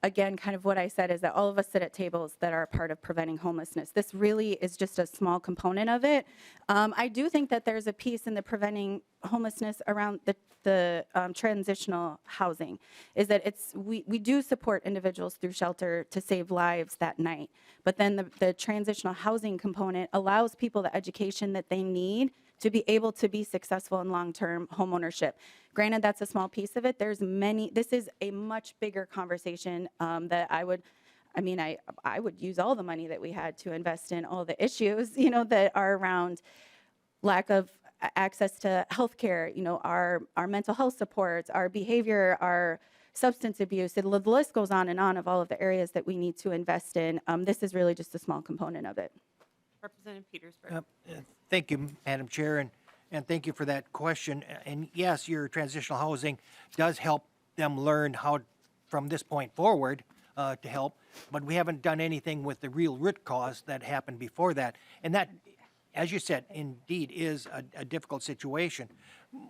S10: again, kind of what I said is that all of us sit at tables that are a part of preventing homelessness. This really is just a small component of it. I do think that there's a piece in the preventing homelessness around the transitional housing, is that we do support individuals through shelter to save lives that night. But then the transitional housing component allows people the education that they need to be able to be successful in long-term homeownership. Granted, that's a small piece of it. This is a much bigger conversation that I would use all the money that we had to invest in all the issues, that are around lack of access to healthcare, our mental health supports, our behavior, our substance abuse. The list goes on of all of the areas that we need to invest in. This is really just a small component of it.
S1: Representative Petersburg.
S12: Thank you, Madam Chair, and thank you for that question. And yes, your transitional housing does help them learn how, from this point forward, to help, but we haven't done anything with the real root cause that happened before that. And that, as you said, indeed is a difficult situation.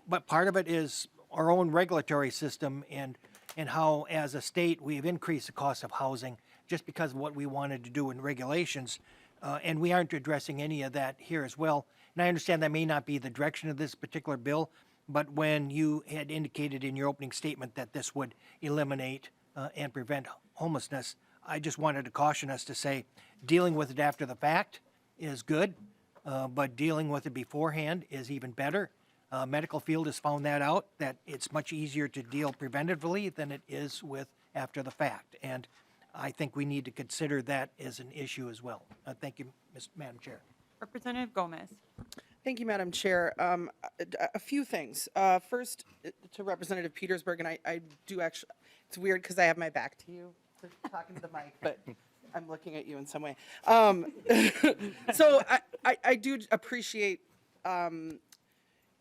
S12: But part of it is our own regulatory system and how, as a state, we've increased the cost of housing just because of what we wanted to do in regulations. And we aren't addressing any of that here as well. And I understand that may not be the direction of this particular bill, but when you had indicated in your opening statement that this would eliminate and prevent homelessness, I just wanted to caution us to say dealing with it after the fact is good, but dealing with it beforehand is even better. Medical field has found that out, that it's much easier to deal preventively than it is with after the fact. And I think we need to consider that as an issue as well. Thank you, Madam Chair.
S1: Representative Gomez.
S13: Thank you, Madam Chair. A few things. First, to Representative Petersburg, and I do actually, it's weird because I have my back to you, talking to the mic, but I'm looking at you in some way. So I do appreciate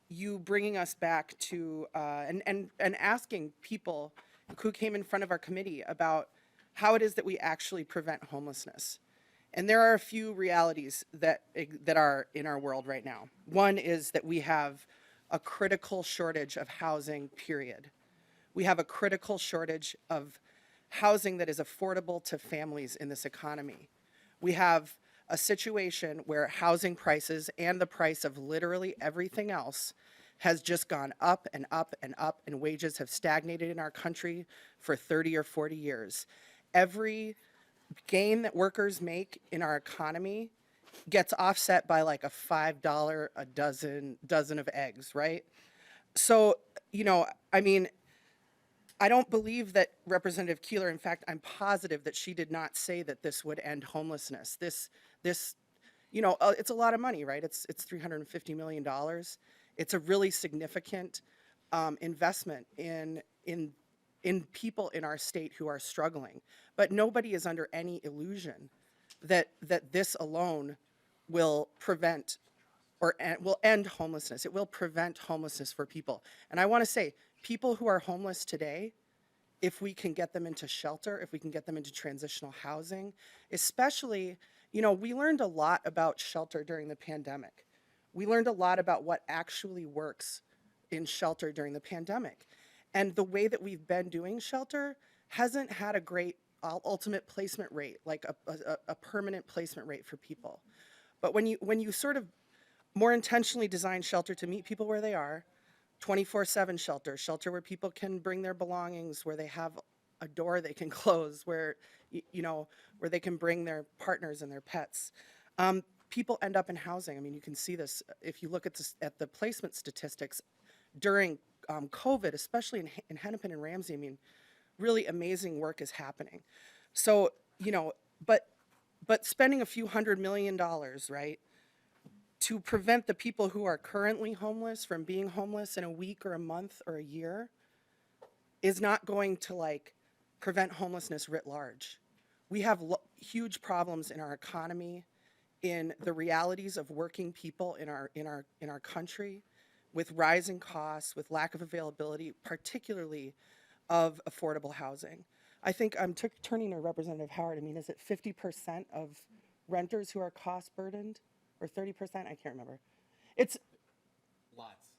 S13: you bringing us back to, and asking people who came in front of our committee about how it is that we actually prevent homelessness. And there are a few realities that are in our world right now. One is that we have a critical shortage of housing, period. We have a critical shortage of housing that is affordable to families in this economy. We have a situation where housing prices and the price of literally everything else has just gone up and up and up, and wages have stagnated in our country for 30 or 40 years. Every gain that workers make in our economy gets offset by like a $5 a dozen of eggs, right? So, you know, I mean, I don't believe that Representative Keeler, in fact, I'm positive that she did not say that this would end homelessness. This, you know, it's a lot of money, right? It's $350 million. It's a really significant investment in people in our state who are struggling. But nobody is under any illusion that this alone will prevent or will end homelessness. It will prevent homelessness for people. And I want to say, people who are homeless today, if we can get them into shelter, if we can get them into transitional housing, especially, you know, we learned a lot about shelter during the pandemic. We learned a lot about what actually works in shelter during the pandemic. And the way that we've been doing shelter hasn't had a great ultimate placement rate, like a permanent placement rate for people. But when you sort of more intentionally design shelter to meet people where they are, 24/7 shelter where people can bring their belongings, where they have a door they can close, where, you know, where they can bring their partners and their pets. People end up in housing. I mean, you can see this if you look at the placement statistics during COVID, especially in Hennepin and Ramsey. I mean, really amazing work is happening. So, you know, but spending a few $100 million, right, to prevent the people who are currently homeless from being homeless in a week or a month or a year is not going to like prevent homelessness writ large. We have huge problems in our economy, in the realities of working people in our country, with rising costs, with lack of availability, particularly of affordable housing. I think I'm turning to Representative Howard. I mean, is it 50% of renters who are cost burdened, or 30%? I can't remember. It's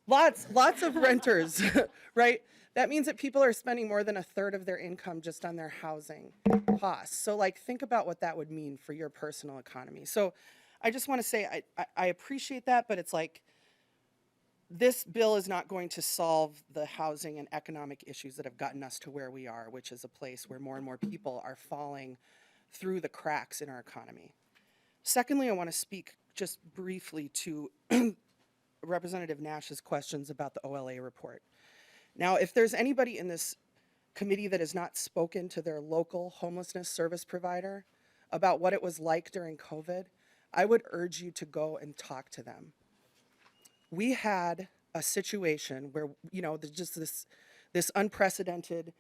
S13: lots of renters, right? That means that people are spending more than a third of their income just on their housing costs. So like, think about what that would mean for your personal economy. So I just want to say, I appreciate that, but it's like, this bill is not going to solve the housing and economic issues that have gotten us to where we are, which is a place where more and more people are falling through the cracks in our economy. Secondly, I want to speak just briefly to Representative Nash's questions about the OLA report. Now, if there's anybody in this committee that has not spoken to their local homelessness service provider about what it was like during COVID, I would urge you to go and talk to them. We had a situation where, you know, there's just this unprecedented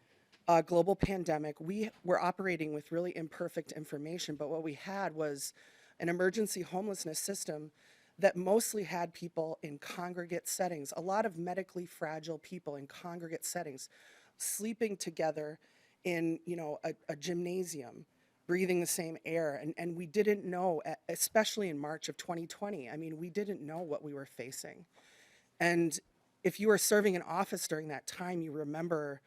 S13: global pandemic. We were operating with really imperfect information, but what we had was an emergency homelessness system that mostly had people in congregate settings, a lot of medically fragile people in congregate settings, sleeping together in, you know, a gymnasium, breathing the same air. And we didn't know, especially in March of 2020, I mean, we didn't know what we were facing. And if you were serving in office during that time, you remember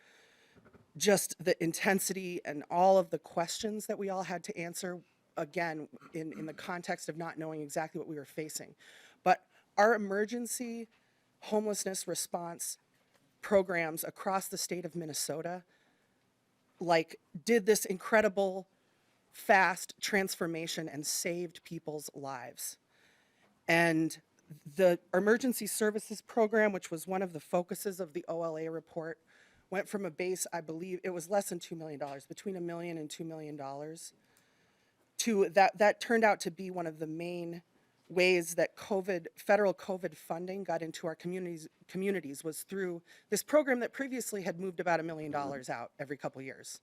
S13: just the intensity and all of the questions that we all had to answer, again, in the context of not knowing exactly what we were facing. But our emergency homelessness response programs across the state of Minnesota, like, did this incredible, fast transformation and saved people's lives. And the emergency services program, which was one of the focuses of the OLA report, went from a base, I believe, it was less than $2 million, between $1 million and $2 million, to that turned out to be one of the main ways that federal COVID funding got into our communities was through this program that previously had moved about $1 million out every couple years.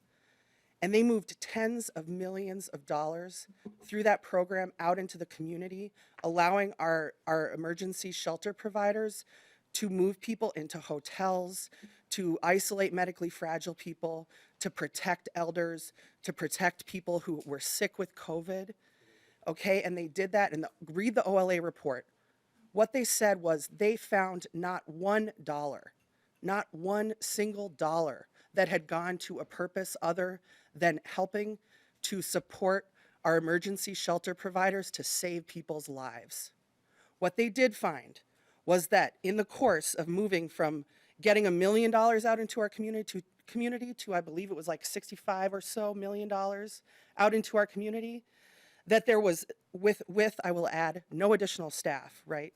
S13: And they moved tens of millions of dollars through that program out into the community, allowing our emergency shelter providers to move people into hotels, to isolate medically fragile people, to protect elders, to protect people who were sick with COVID. Okay, and they did that, and read the OLA report. What they said was they found not $1, not one single dollar that had gone to a purpose other than helping to support our emergency shelter providers to save people's lives. What they did find was that in the course of moving from getting $1 million out into our community to I believe it was like 65 or so $1 million out into our community, that there was, with I will add, no additional staff, right?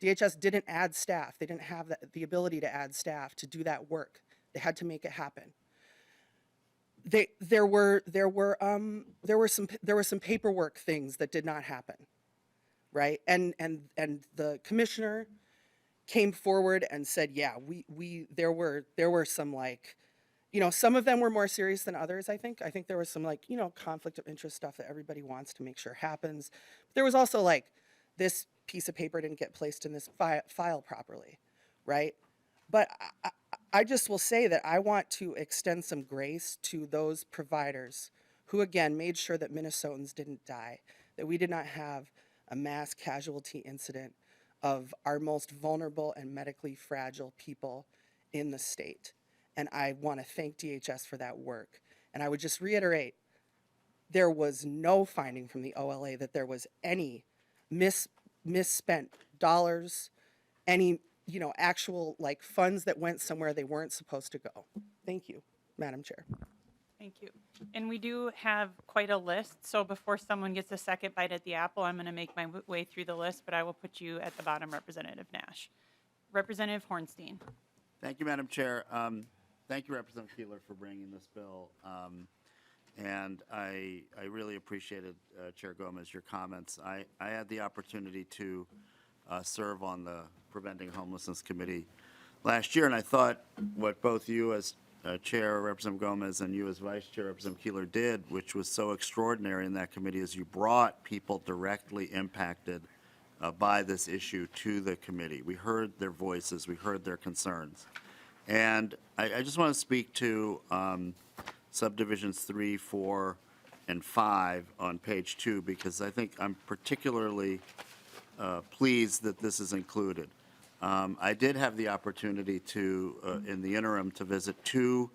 S13: DHS didn't add staff. They didn't have the ability to add staff to do that work. They had to make it happen. There were some paperwork things that did not happen, right? And the commissioner came forward and said, yeah, there were some, like, you know, some of them were more serious than others, I think. I think there was some, like, you know, conflict of interest stuff that everybody wants to make sure happens. But there was also, like, this piece of paper didn't get placed in this file properly, right? But I just will say that I want to extend some grace to those providers who, again, made sure that Minnesotans didn't die, that we did not have a mass casualty incident of our most vulnerable and medically fragile people in the state. And I want to thank DHS for that work. And I would just reiterate, there was no finding from the OLA that there was any misspent dollars, any, you know, actual, like, funds that went somewhere they weren't supposed to go. Thank you, Madam Chair.
S1: Thank you. And we do have quite a list, so before someone gets a second bite at the apple, I'm going to make my way through the list, but I will put you at the bottom, Representative Nash. Representative Hornstein.
S14: Thank you, Madam Chair. Thank you, Representative Keeler, for bringing this bill. And I really appreciated, Chair Gomez, your comments. I had the opportunity to serve on the Preventing Homelessness Committee last year, and I thought what both you as Chair, Representative Gomez, and you as Vice Chair, Representative Keeler, did, which was so extraordinary in that committee, is you brought people directly impacted by this issue to the committee. We heard their voices, we heard their concerns. And I just want to speak to subdivisions 3, 4, and 5 on page 2, because I think I'm particularly pleased that this is included. I did have the opportunity to, in the interim, to visit 2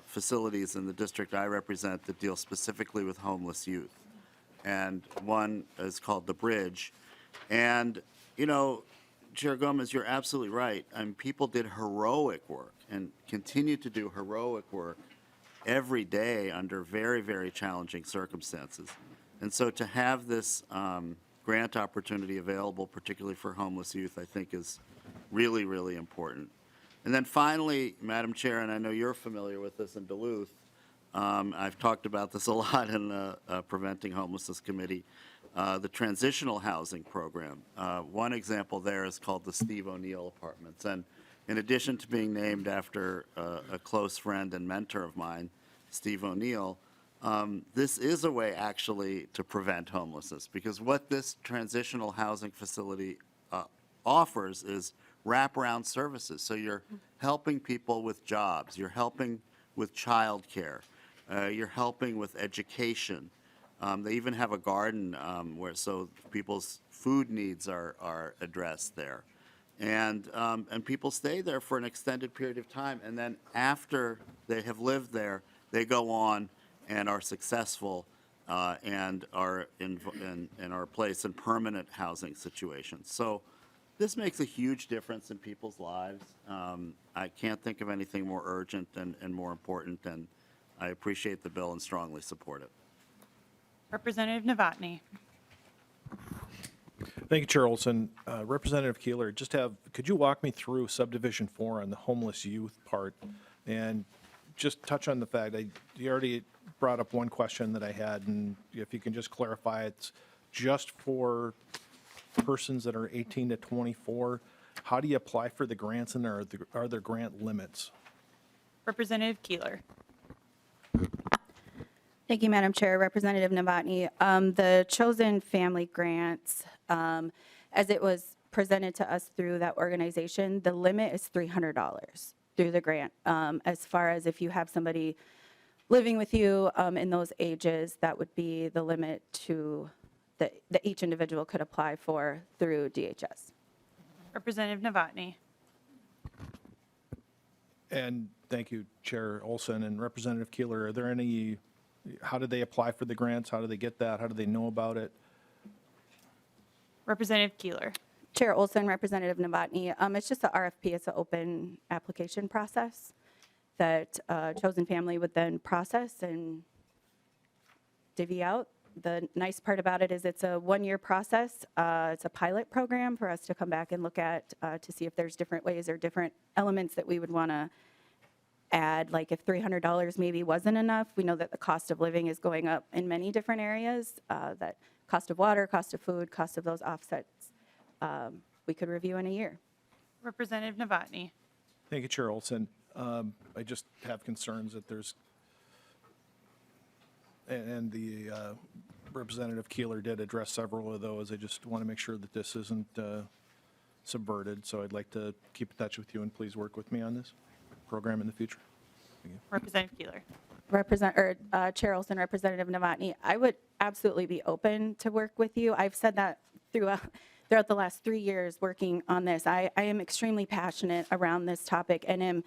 S14: facilities in the district I represent that deal specifically with homeless youth. And one is called The Bridge. And, you know, Chair Gomez, you're absolutely right. I mean, people did heroic work and continue to do heroic work every day under very, very challenging circumstances. And so to have this grant opportunity available, particularly for homeless youth, I think is really, really important. And then finally, Madam Chair, and I know you're familiar with this in Duluth, I've talked about this a lot in the Preventing Homelessness Committee, the transitional housing program. One example there is called the Steve O'Neill Apartments. And in addition to being named after a close friend and mentor of mine, Steve O'Neill, this is a way actually to prevent homelessness, because what this transitional housing facility offers is wraparound services. So you're helping people with jobs, you're helping with childcare, you're helping with education. They even have a garden where so people's food needs are addressed there. And people stay there for an extended period of time, and then after they have lived there, they go on and are successful and are and are placed in permanent housing situations. So this makes a huge difference in people's lives. I can't think of anything more urgent and more important, and I appreciate the bill and strongly support it.
S1: Representative Novotny.
S15: Thank you, Chair Olson. Representative Keeler, could you walk me through subdivision 4 on the homeless youth part and just touch on the fact, you already brought up one question that I had, and if you can just clarify, it's just for persons that are 18 to 24. How do you apply for the grants, and are there grant limits?
S1: Representative Keeler.
S10: Thank you, Madam Chair. Representative Novotny. The chosen family grants, as it was presented to us through that organization, the limit is $300 through the grant. As far as if you have somebody living with you in those ages, that would be the limit to that each individual could apply for through DHS.
S1: Representative Novotny.
S15: And thank you, Chair Olson and Representative Keeler. Are there any, how do they apply for the grants? How do they get that? How do they know about it?
S1: Representative Keeler.
S10: Chair Olson, Representative Novotny. It's just a RFP. It's an open application process that chosen family would then process and divvy out. The nice part about it is it's a one-year process. It's a pilot program for us to come back and look at to see if there's different ways or different elements that we would want to add. Like if $300 maybe wasn't enough, we know that the cost of living is going up in many different areas, that cost of water, cost of food, cost of those offsets, we could review in a year.
S1: Representative Novotny.
S15: Thank you, Chair Olson. I just have concerns that there's, and the Representative Keeler did address several of those. I just want to make sure that this isn't subverted, so I'd like to keep in touch with you and please work with me on this program in the future. Thank you.
S1: Representative Keeler.
S10: Chair Olson, Representative Novotny, I would absolutely be open to work with you. I've said that throughout the last 3 years working on this. I am extremely passionate around this topic and am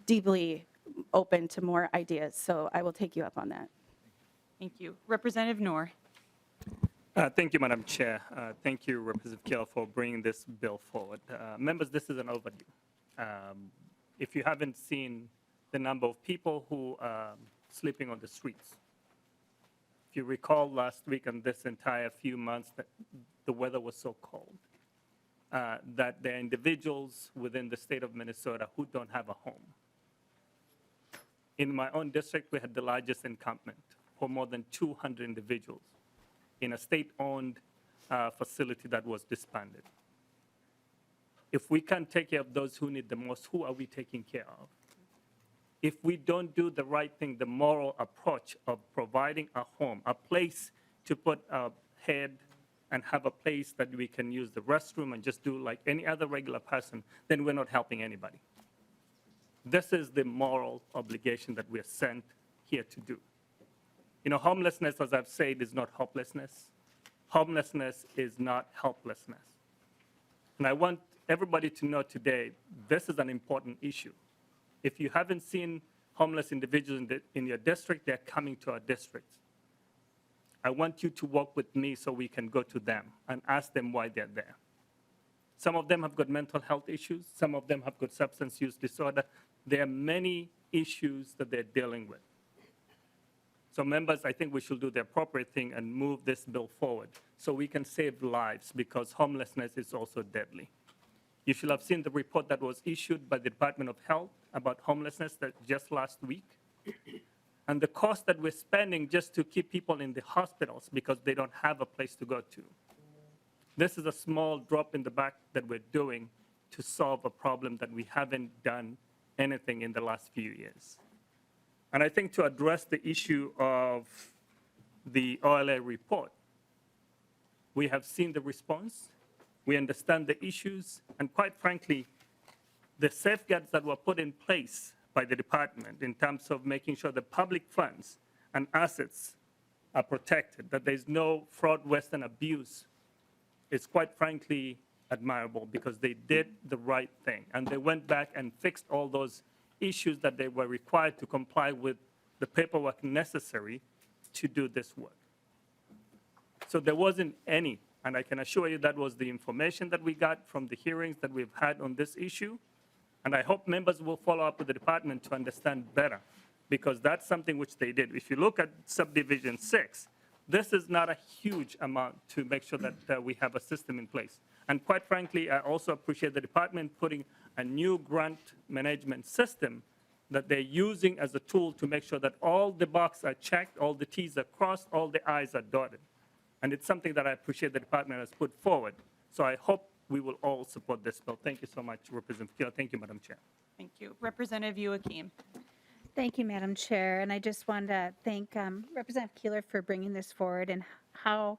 S10: deeply open to more ideas, so I will take you up on that.
S1: Thank you. Representative Noor.
S16: Thank you, Madam Chair. Thank you, Representative Keeler, for bringing this bill forward. Members, this is an overdue. If you haven't seen the number of people who are sleeping on the streets, if you recall last week and this entire few months that the weather was so cold, that there are individuals within the state of Minnesota who don't have a home. In my own district, we had the largest encampment for more than 200 individuals in a state-owned facility that was disbanded. If we can't take care of those who need the most, who are we taking care of? If we don't do the right thing, the moral approach of providing a home, a place to put a head and have a place that we can use the restroom and just do like any other regular person, then we're not helping anybody. This is the moral obligation that we are sent here to do. You know, homelessness, as I've said, is not hopelessness. Homelessness is not helplessness. And I want everybody to know today, this is an important issue. If you haven't seen homeless individuals in your district, they're coming to our districts. I want you to work with me so we can go to them and ask them why they're there. Some of them have got mental health issues. Some of them have got substance use disorder. There are many issues that they're dealing with. So members, I think we should do the appropriate thing and move this bill forward so we can save lives, because homelessness is also deadly. You should have seen the report that was issued by the Department of Health about homelessness that just last week. And the cost that we're spending just to keep people in the hospitals because they don't have a place to go to. This is a small drop in the bucket that we're doing to solve a problem that we haven't done anything in the last few years. And I think to address the issue of the OLA report, we have seen the response, we understand the issues, and quite frankly, the safeguards that were put in place by the department in terms of making sure the public funds and assets are protected, that there's no fraud, waste, and abuse, is quite frankly admirable, because they did the right thing. And they went back and fixed all those issues that they were required to comply with the paperwork necessary to do this work. So there wasn't any, and I can assure you that was the information that we got from the hearings that we've had on this issue. And I hope members will follow up with the department to understand better, because that's something which they did. If you look at subdivision 6, this is not a huge amount to make sure that we have a system in place. And quite frankly, I also appreciate the department putting a new grant management system that they're using as a tool to make sure that all the boxes are checked, all the T's are crossed, all the I's are dotted. And it's something that I appreciate the department has put forward. So I hope we will all support this bill. Thank you so much, Representative Keeler. Thank you, Madam Chair.
S1: Thank you. Representative Joachim.
S17: Thank you, Madam Chair. And I just wanted to thank Representative Keeler for bringing this forward and how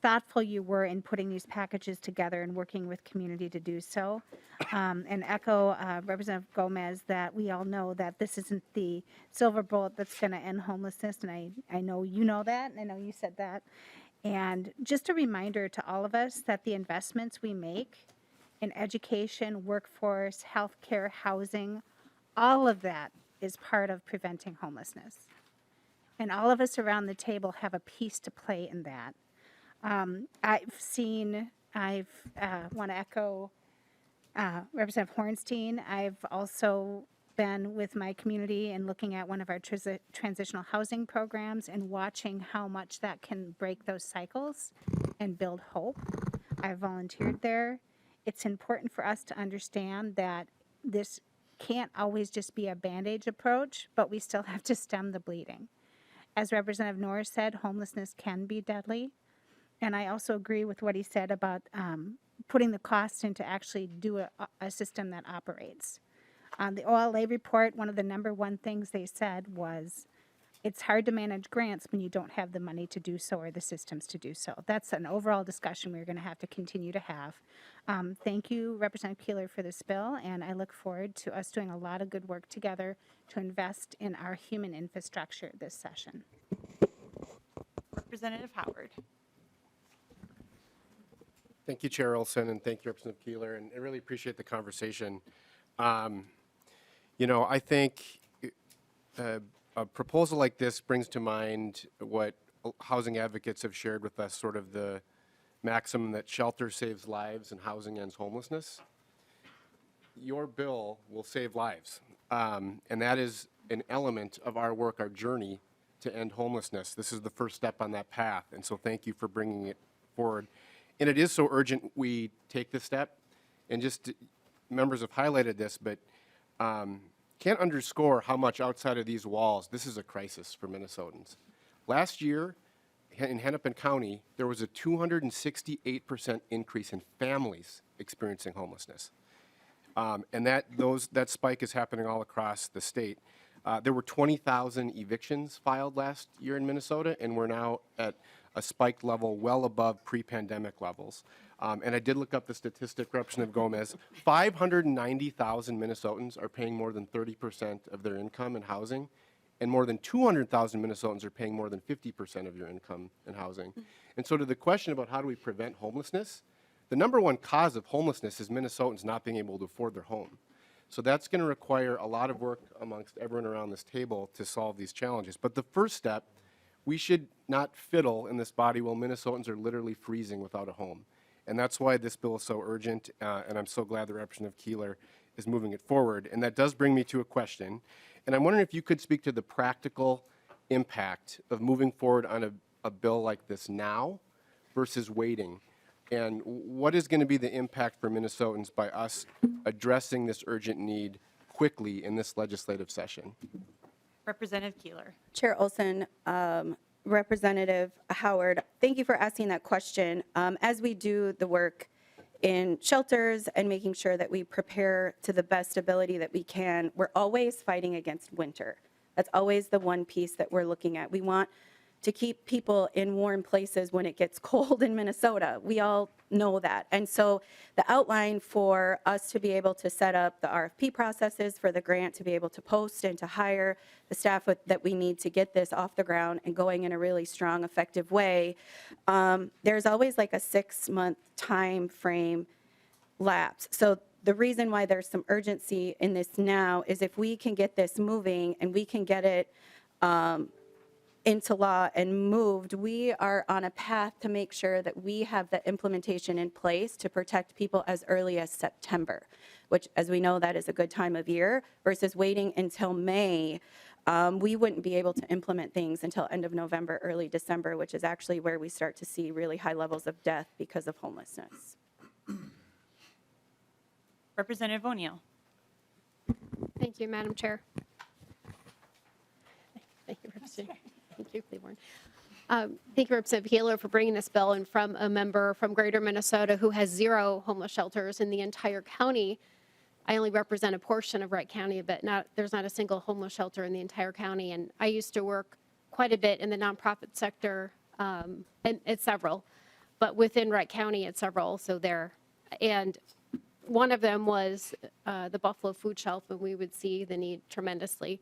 S17: thoughtful you were in putting these packages together and working with community to do so. And echo Representative Gomez that we all know that this isn't the silver bullet that's going to end homelessness. And I know you know that, and I know you said that. And just a reminder to all of us that the investments we make in education, workforce, healthcare, housing, all of that is part of preventing homelessness. And all of us around the table have a piece to play in that. I want to echo Representative Hornstein. I've also been with my community and looking at one of our transitional housing programs and watching how much that can break those cycles and build hope. I volunteered there. It's important for us to understand that this can't always just be a Band-Aid approach, but we still have to stem the bleeding. As Representative Norris said, homelessness can be deadly. And I also agree with what he said about putting the costs in to actually do a system that operates. The OLA report, one of the #1 things they said was, it's hard to manage grants when you don't have the money to do so or the systems to do so. That's an overall discussion we're going to have to continue to have. Thank you, Representative Keeler, for this bill, and I look forward to us doing a lot of good work together to invest in our human infrastructure this session.
S1: Representative Howard.
S18: Thank you, Chair Olson, and thank you, Representative Keeler, and I really appreciate the conversation. You know, I think a proposal like this brings to mind what housing advocates have shared with us, sort of the maxim that shelter saves lives and housing ends homelessness. Your bill will save lives, and that is an element of our work, our journey to end homelessness. This is the first step on that path, and so thank you for bringing it forward. And it is so urgent we take this step, and just members have highlighted this, but can't underscore how much outside of these walls this is a crisis for Minnesotans. Last year in Hennepin County, there was a 268% increase in families experiencing homelessness. And that spike is happening all across the state. There were 20,000 evictions filed last year in Minnesota, and we're now at a spiked level well above pre-pandemic levels. And I did look up the statistic, Representative Gomez. 590,000 Minnesotans are paying more than 30% of their income in housing, and more than 200,000 Minnesotans are paying more than 50% of your income in housing. And so to the question about how do we prevent homelessness, the #1 cause of homelessness is Minnesotans not being able to afford their home. So that's going to require a lot of work amongst everyone around this table to solve these challenges. But the first step, we should not fiddle in this body while Minnesotans are literally freezing without a home. And that's why this bill is so urgent, and I'm so glad that Representative Keeler is moving it forward. And that does bring me to a question. And I'm wondering if you could speak to the practical impact of moving forward on a bill like this now versus waiting. And what is going to be the impact for Minnesotans by us addressing this urgent need quickly in this legislative session?
S1: Representative Keeler.
S10: Chair Olson, Representative Howard, thank you for asking that question. As we do the work in shelters and making sure that we prepare to the best ability that we can, we're always fighting against winter. That's always the one piece that we're looking at. We want to keep people in warm places when it gets cold in Minnesota. We all know that. And so the outline for us to be able to set up the RFP processes for the grant, to be able to post and to hire the staff that we need to get this off the ground and going in a really strong, effective way, there's always like a 6-month time frame lapse. So the reason why there's some urgency in this now is if we can get this moving and we can get it into law and moved, we are on a path to make sure that we have the implementation in place to protect people as early as September, which, as we know, that is a good time of year, versus waiting until May. We wouldn't be able to implement things until end of November, early December, which is actually where we start to see really high levels of death because of homelessness.
S1: Representative O'Neill.
S6: Thank you, Madam Chair. Thank you, Representative. Thank you, Cleburne. Thank you, Representative Keeler, for bringing this bill in from a member from Greater Minnesota who has 0 homeless shelters in the entire county. I only represent a portion of Wright County, but there's not a single homeless shelter in the entire county. And I used to work quite a bit in the nonprofit sector, and it's several, but within Wright County, it's several also there. And one of them was the Buffalo Food Shelf, and we would see the need tremendously.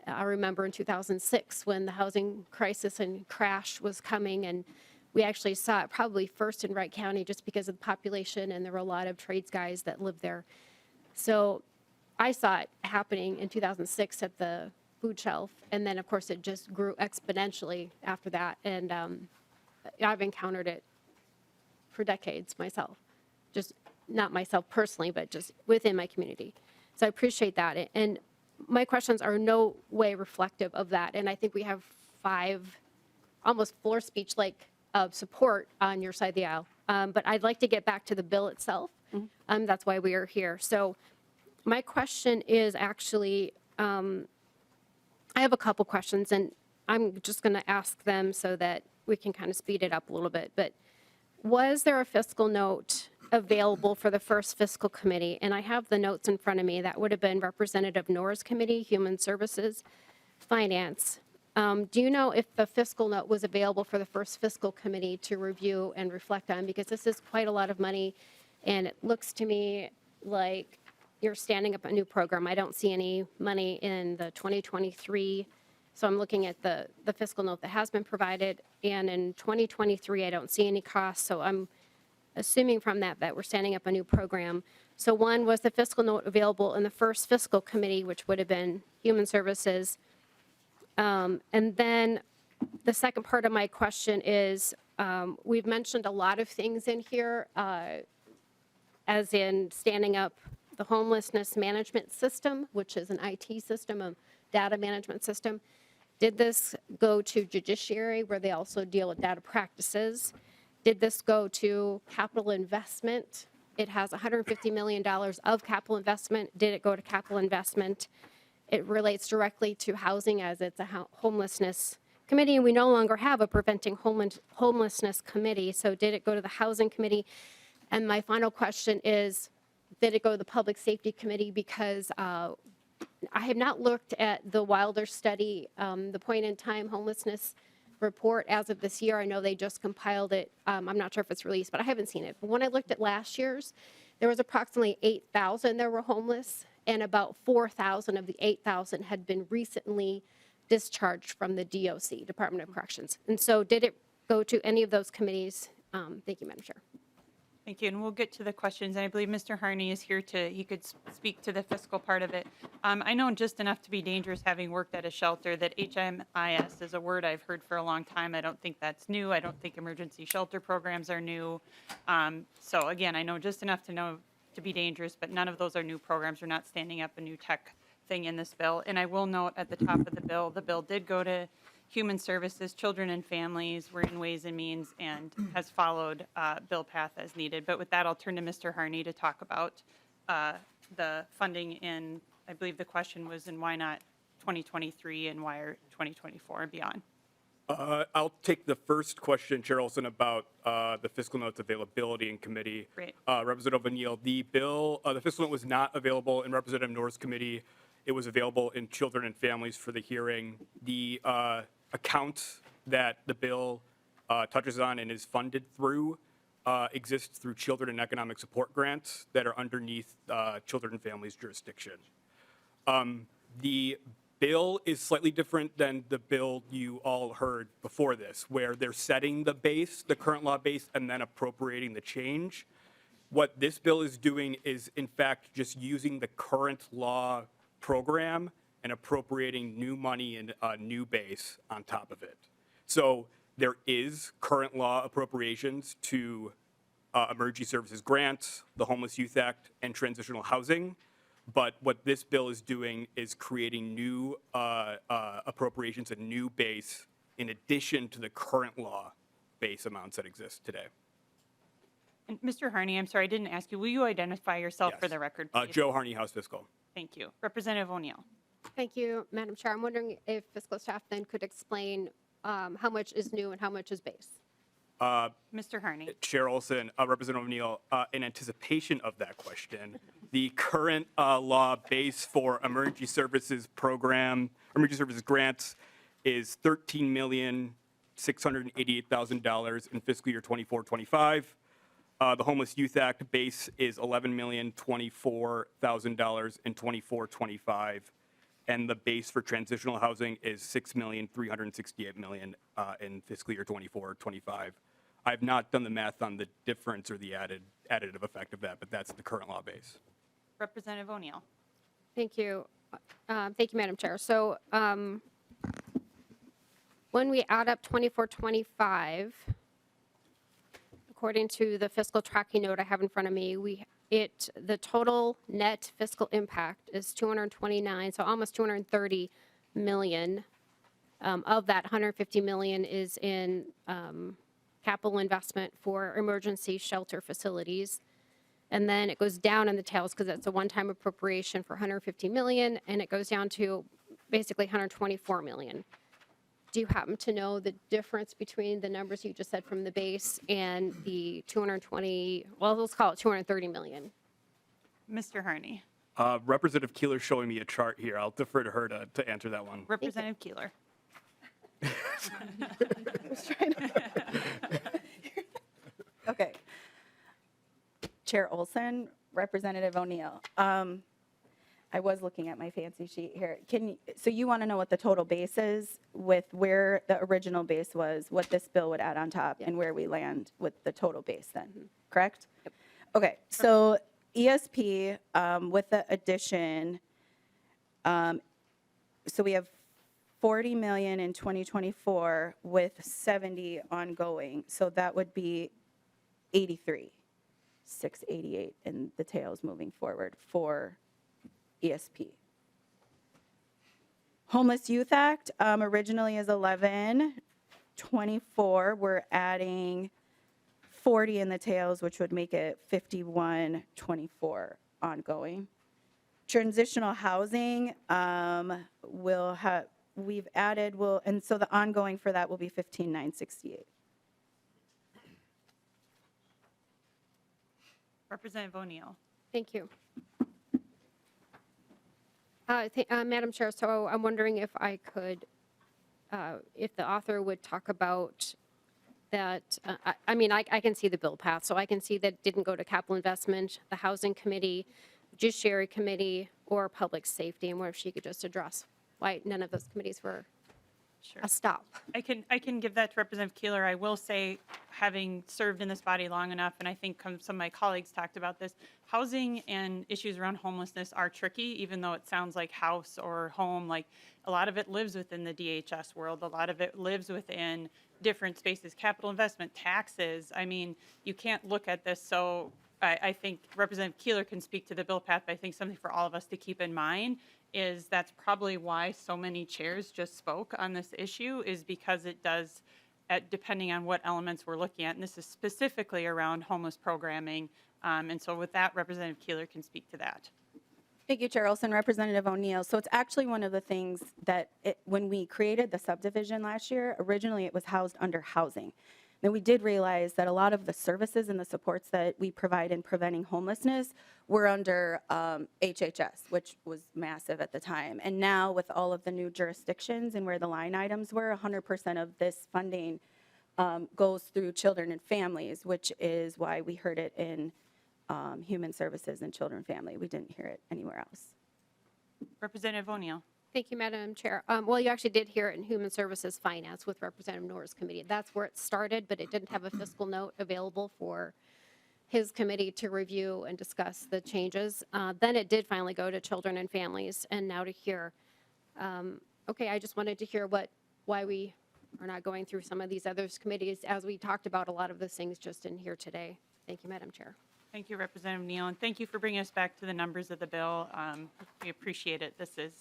S6: I remember in 2006 when the housing crisis and crash was coming, and we actually saw it probably first in Wright County just because of the population, and there were a lot of trades guys that lived there. So I saw it happening in 2006 at the food shelf, and then of course it just grew exponentially after that, and I've encountered it for decades myself, just not myself personally, but just within my community. So I appreciate that, and my questions are no way reflective of that, and I think we have 5 almost floor speech like of support on your side of the aisle, but I'd like to get back to the bill itself. That's why we are here. So my question is actually, I have a couple questions, and I'm just going to ask them so that we can kind of speed it up a little bit. But was there a fiscal note available for the first fiscal committee? And I have the notes in front of me. That would have been Representative Nor's committee, Human Services, Finance. Do you know if the fiscal note was available for the first fiscal committee to review and reflect on? Because this is quite a lot of money, and it looks to me like you're standing up a new program. I don't see any money in the 2023. So I'm looking at the fiscal note that has been provided. And in 2023, I don't see any costs. So I'm assuming from that we're standing up a new program. So one, was the fiscal note available in the first fiscal committee, which would have been Human Services? And then the second part of my question is, we've mentioned a lot of things in here, as in standing up the homelessness management system, which is an IT system, a data management system. Did this go to judiciary, where they also deal with data practices? Did this go to capital investment? It has $150 million of capital investment. Did it go to capital investment? It relates directly to housing, as it's a homelessness committee, and we no longer have a preventing homelessness committee. So did it go to the housing committee? And my final question is, did it go to the public safety committee? Because I have not looked at the Wilder study, the point in time homelessness report as of this year. I know they just compiled it. I'm not sure if it's released, but I haven't seen it. But when I looked at last year's, there was approximately 8,000 that were homeless, and about 4,000 of the 8,000 had been recently discharged from the DOC, Department of Corrections. And so did it go to any of those committees? Thank you, Madam Chair.
S1: Thank you, and we'll get to the questions. And I believe Mr. Harney is here he could speak to the fiscal part of it. I know just enough to be dangerous, having worked at a shelter, that HMIS is a word I've heard for a long time. I don't think that's new. I don't think emergency shelter programs are new. So again, I know just enough to know to be dangerous, but none of those are new programs. We're not standing up a new tech thing in this bill. And I will note at the top of the bill did go to Human Services, Children and Families. We're in Ways and Means, and has followed bill path as needed. But with that, I'll turn to Mr. Harney to talk about the funding in, I believe the question was, in why not 2023 and why are 2024 and beyond?
S19: I'll take the first question, Chair Olson, about the fiscal note's availability in committee.
S1: Great.
S19: Representative O'Neill, the fiscal note was not available in Representative Nor's committee. It was available in Children and Families for the hearing. The account that the bill touches on and is funded through exists through Children and Economic Support grants that are underneath Children and Families jurisdiction. The bill is slightly different than the bill you all heard before this, where they're setting the base, the current law base, and then appropriating the change. What this bill is doing is, in fact, just using the current law program and appropriating new money in a new base on top of it. So there is current law appropriations to emergency services grants, the Homeless Youth Act, and transitional housing. But what this bill is doing is creating new appropriations, a new base, in addition to the current law base amounts that exist today.
S1: And Mr. Harney, I'm sorry, I didn't ask you. Will you identify yourself for
S19: Yes.
S1: the record, please?
S19: Joe Harney, House Fiscal.
S1: Thank you. Representative O'Neill.
S6: Thank you, Madam Chair. I'm wondering if fiscal staff then could explain how much is new and how much is base?
S1: Mr. Harney.
S19: Chair Olson, Representative O'Neill, in anticipation of that question, the current law base for emergency services grants is $13,688,000 in fiscal year 24-25. The Homeless Youth Act base is $11,024,000 in 24-25. And the base for transitional housing is $6,368,000 in fiscal year 24-25. I've not done the math on the difference or the additive effect of that, but that's the current law base.
S1: Representative O'Neill.
S6: Thank you. Thank you, Madam Chair. So when we add up 24-25, according to the fiscal tracking note I have in front of me, the total net fiscal impact is 229, so almost 230 million. Of that, 150 million is in capital investment for emergency shelter facilities. And then it goes down in the tails because it's a one-time appropriation for 150 million, and it goes down to basically 124 million. Do you happen to know the difference between the numbers you just said from the base and the 220, well, let's call it 230 million?
S1: Mr. Harney.
S19: Representative Keeler showing me a chart here. I'll defer to her to answer that one.
S1: Representative Keeler.
S10: Okay. Chair Olson, Representative O'Neill. I was looking at my fancy sheet here. So you want to know what the total base is with where the original base was, what this bill would add on top, and where we land with the total base then, correct? Yep. Okay, so ESP with the addition, so we have 40 million in 2024 with 70 ongoing, so that would be 83, 688 in the tails moving forward for ESP. Homeless Youth Act originally is 11, 24, we're adding 40 in the tails, which would make it 51, 24 ongoing. Transitional housing we've added, and so the ongoing for that will be 15,968.
S1: Representative O'Neill.
S6: Thank you. Madam Chair, so I'm wondering if I could, if the author would talk about that. I mean, I can see the bill path, so I can see that it didn't go to capital investment, the housing committee, judiciary committee, or public safety. And what if she could just address why none of those committees were a stop?
S1: I can give that to Representative Keeler. I will say, having served in this body long enough, and I think some of my colleagues talked about this, housing and issues around homelessness are tricky, even though it sounds like house or home. Like, a lot of it lives within the DHS world. A lot of it lives within different spaces, capital investment, taxes. I mean, you can't look at this. So I think Representative Keeler can speak to the bill path, but I think something for all of us to keep in mind is that's probably why so many chairs just spoke on this issue, is because it does, depending on what elements we're looking at, and this is specifically around homeless programming. And so with that, Representative Keeler can speak to that.
S10: Thank you, Chair Olson. Representative O'Neill. So it's actually one of the things that when we created the subdivision last year, originally it was housed under housing. Then we did realize that a lot of the services and the supports that we provide in preventing homelessness were under HHS, which was massive at the time. And now with all of the new jurisdictions and where the line items were, 100% of this funding goes through children and families, which is why we heard it in Human Services and Children and Family. We didn't hear it anywhere else.
S1: Representative O'Neill.
S6: Thank you, Madam Chair. Well, you actually did hear it in Human Services Finance with Representative Norris' committee. That's where it started, but it didn't have a fiscal note available for his committee to review and discuss the changes. Then it did finally go to Children and Families, and now to here. Okay, I just wanted to hear why we are not going through some of these other committees, as we talked about a lot of those things just in here today. Thank you, Madam Chair.
S1: Thank you, Representative Neal, and thank you for bringing us back to the numbers of the bill. We appreciate it. This is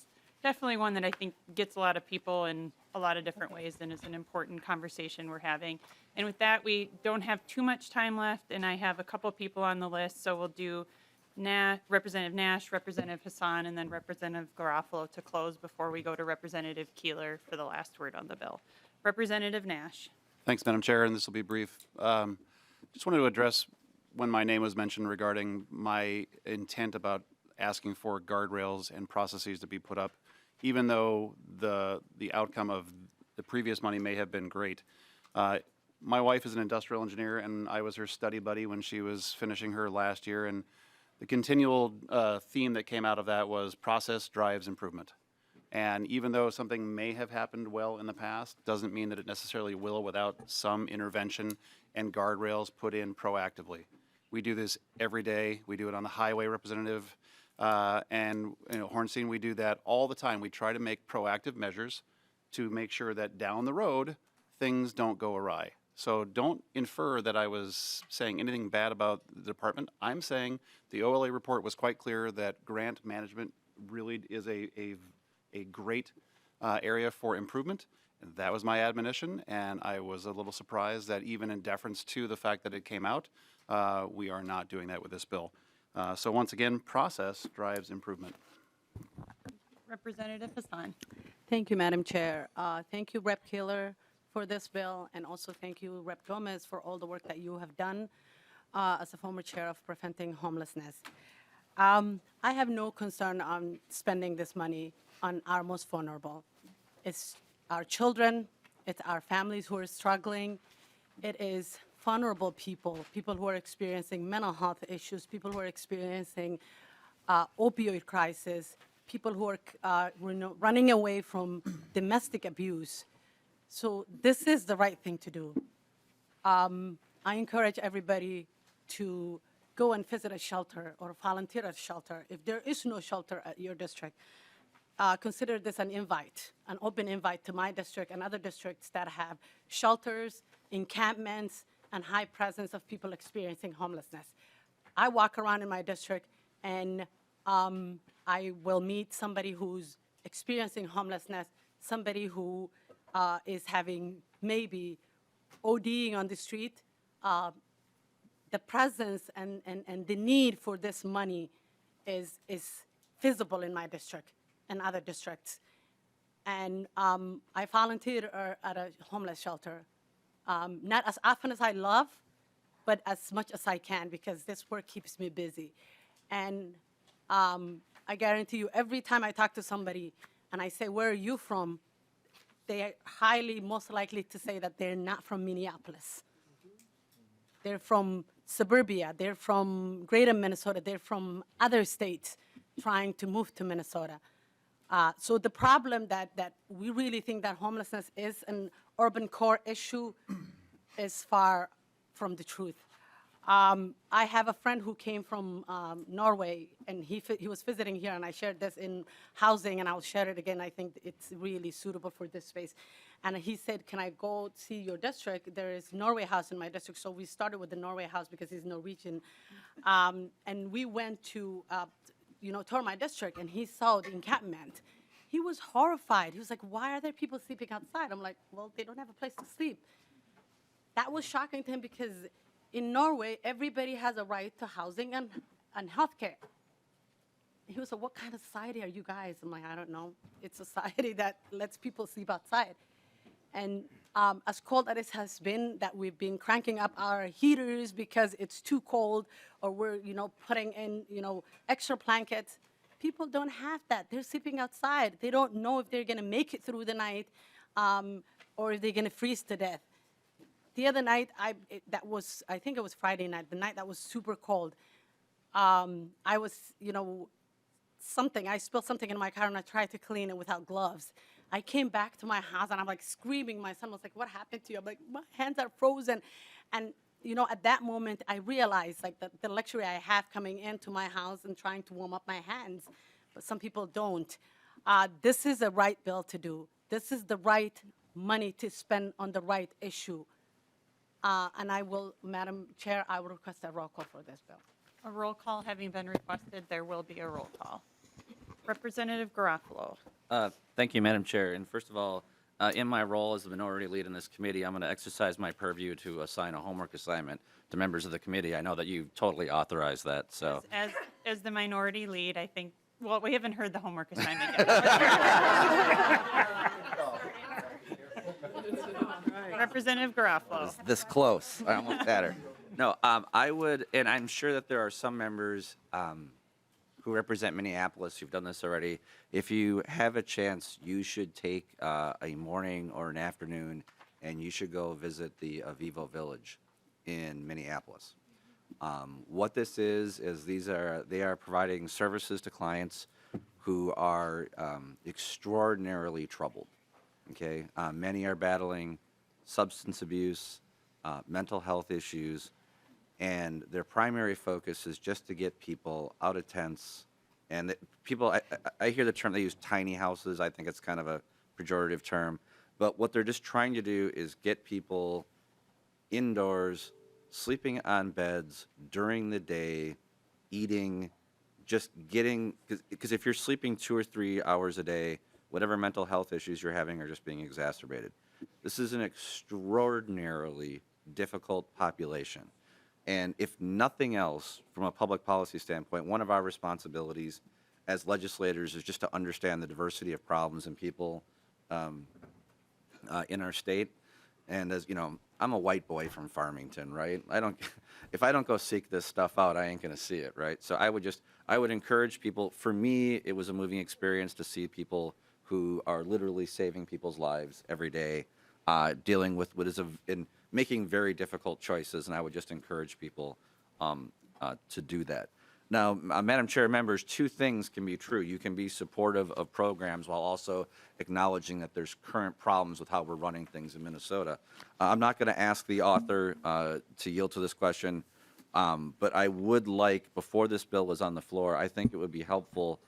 S1: definitely one that I think gets a lot of people in a lot of different ways and is an important conversation we're having. And with that, we don't have too much time left, and I have a couple people on the list, so we'll do Representative Nash, Representative Hassan, and then Representative Garofalo to close before we go to Representative Keeler for the last word on the bill. Representative Nash.
S11: Thanks, Madam Chair, and this will be brief. Just wanted to address when my name was mentioned regarding my intent about asking for guardrails and processes to be put up, even though the outcome of the previous money may have been great. My wife is an industrial engineer, and I was her study buddy when she was finishing her last year, and the continual theme that came out of that was process drives improvement. And even though something may have happened well in the past, doesn't mean that it necessarily will without some intervention and guardrails put in proactively. We do this every day. We do it on the highway, Representative, and Hornstein, we do that all the time. We try to make proactive measures to make sure that down the road, things don't go awry. So don't infer that I was saying anything bad about the department. I'm saying the OLA report was quite clear that grant management really is a great area for improvement. And that was my admonition, and I was a little surprised that even in deference to the fact that it came out, we are not doing that with this bill. So once again, process drives improvement.
S1: Representative Hassan.
S20: Thank you, Madam Chair. Thank you, Rep. Keeler, for this bill, and also thank you, Rep. Gomez, for all the work that you have done as a former chair of preventing homelessness. I have no concern on spending this money on our most vulnerable. It's our children, it's our families who are struggling, it is vulnerable people, people who are experiencing mental health issues, people who are experiencing opioid crisis, people who are running away from domestic abuse. So this is the right thing to do. I encourage everybody to go and visit a shelter or volunteer at a shelter. If there is no shelter at your district, consider this an invite, an open invite to my district and other districts that have shelters, encampments, and high presence of people experiencing homelessness. I walk around in my district and I will meet somebody who's experiencing homelessness, somebody who is having maybe ODing on the street. The presence and the need for this money is visible in my district and other districts. And I volunteered at a homeless shelter. Not as often as I love, but as much as I can, because this work keeps me busy. And I guarantee you, every time I talk to somebody and I say, where are you from? They are highly most likely to say that they're not from Minneapolis. They're from suburbia, they're from greater Minnesota, they're from other states trying to move to Minnesota. So the problem that we really think that homelessness is an urban core issue is far from the truth. I have a friend who came from Norway, and he was visiting here, and I shared this in housing, and I'll share it again. I think it's really suitable for this space. And he said, can I go see your district? There is Norway House in my district. So we started with the Norway House because he's Norwegian. And we went to, tour my district, and he saw the encampment. He was horrified. He was like, why are there people sleeping outside? I'm like, well, they don't have a place to sleep. That was shocking to him because in Norway, everybody has a right to housing and health care. He was like, what kind of society are you guys? I'm like, I don't know. It's a society that lets people sleep outside. And as cold as it has been, that we've been cranking up our heaters because it's too cold, or we're, putting in, extra blankets. People don't have that. They're sleeping outside. They don't know if they're going to make it through the night or if they're going to freeze to death. The other night, I think it was Friday night, the night that was super cold. I was, I spilled something in my car and I tried to clean it without gloves. I came back to my house and I'm like screaming. My son was like, what happened to you? I'm like, my hands are frozen. And, at that moment, I realized like the luxury I have coming into my house and trying to warm up my hands, but some people don't. This is a right bill to do. This is the right money to spend on the right issue. And I will, Madam Chair, I will request a roll call for this bill.
S1: A roll call having been requested, there will be a roll call. Representative Garofalo.
S4: Thank you, Madam Chair. And first of all, in my role as the minority lead in this committee, I'm going to exercise my purview to assign a homework assignment to members of the committee. I know that you totally authorized that, so.
S1: As the minority lead, I think, well, we haven't heard the homework assignment yet. Representative Garofalo.
S4: This close. I almost had her. No, I would, and I'm sure that there are some members who represent Minneapolis who've done this already. If you have a chance, you should take a morning or an afternoon, and you should go visit the Avivo Village in Minneapolis. What this is they are providing services to clients who are extraordinarily troubled. Okay, many are battling substance abuse, mental health issues, and their primary focus is just to get people out of tents. And I hear the term, they use tiny houses. I think it's kind of a pejorative term. But what they're just trying to do is get people indoors, sleeping on beds during the day, eating, just getting, because if you're sleeping 2 or 3 hours a day, whatever mental health issues you're having are just being exacerbated. This is an extraordinarily difficult population. And if nothing else, from a public policy standpoint, one of our responsibilities as legislators is just to understand the diversity of problems and people in our state. And as you know, I'm a white boy from Farmington, right? If I don't go seek this stuff out, I ain't going to see it, right? So I would encourage people. For me, it was a moving experience to see people who are literally saving people's lives every day, dealing with what is in making very difficult choices, and I would just encourage people to do that. Now, Madam Chair, members, 2 things can be true. You can be supportive of programs while also acknowledging that there's current problems with how we're running things in Minnesota. I'm not going to ask the author to yield to this question, but I would like, before this bill was on the floor, I think it would be helpful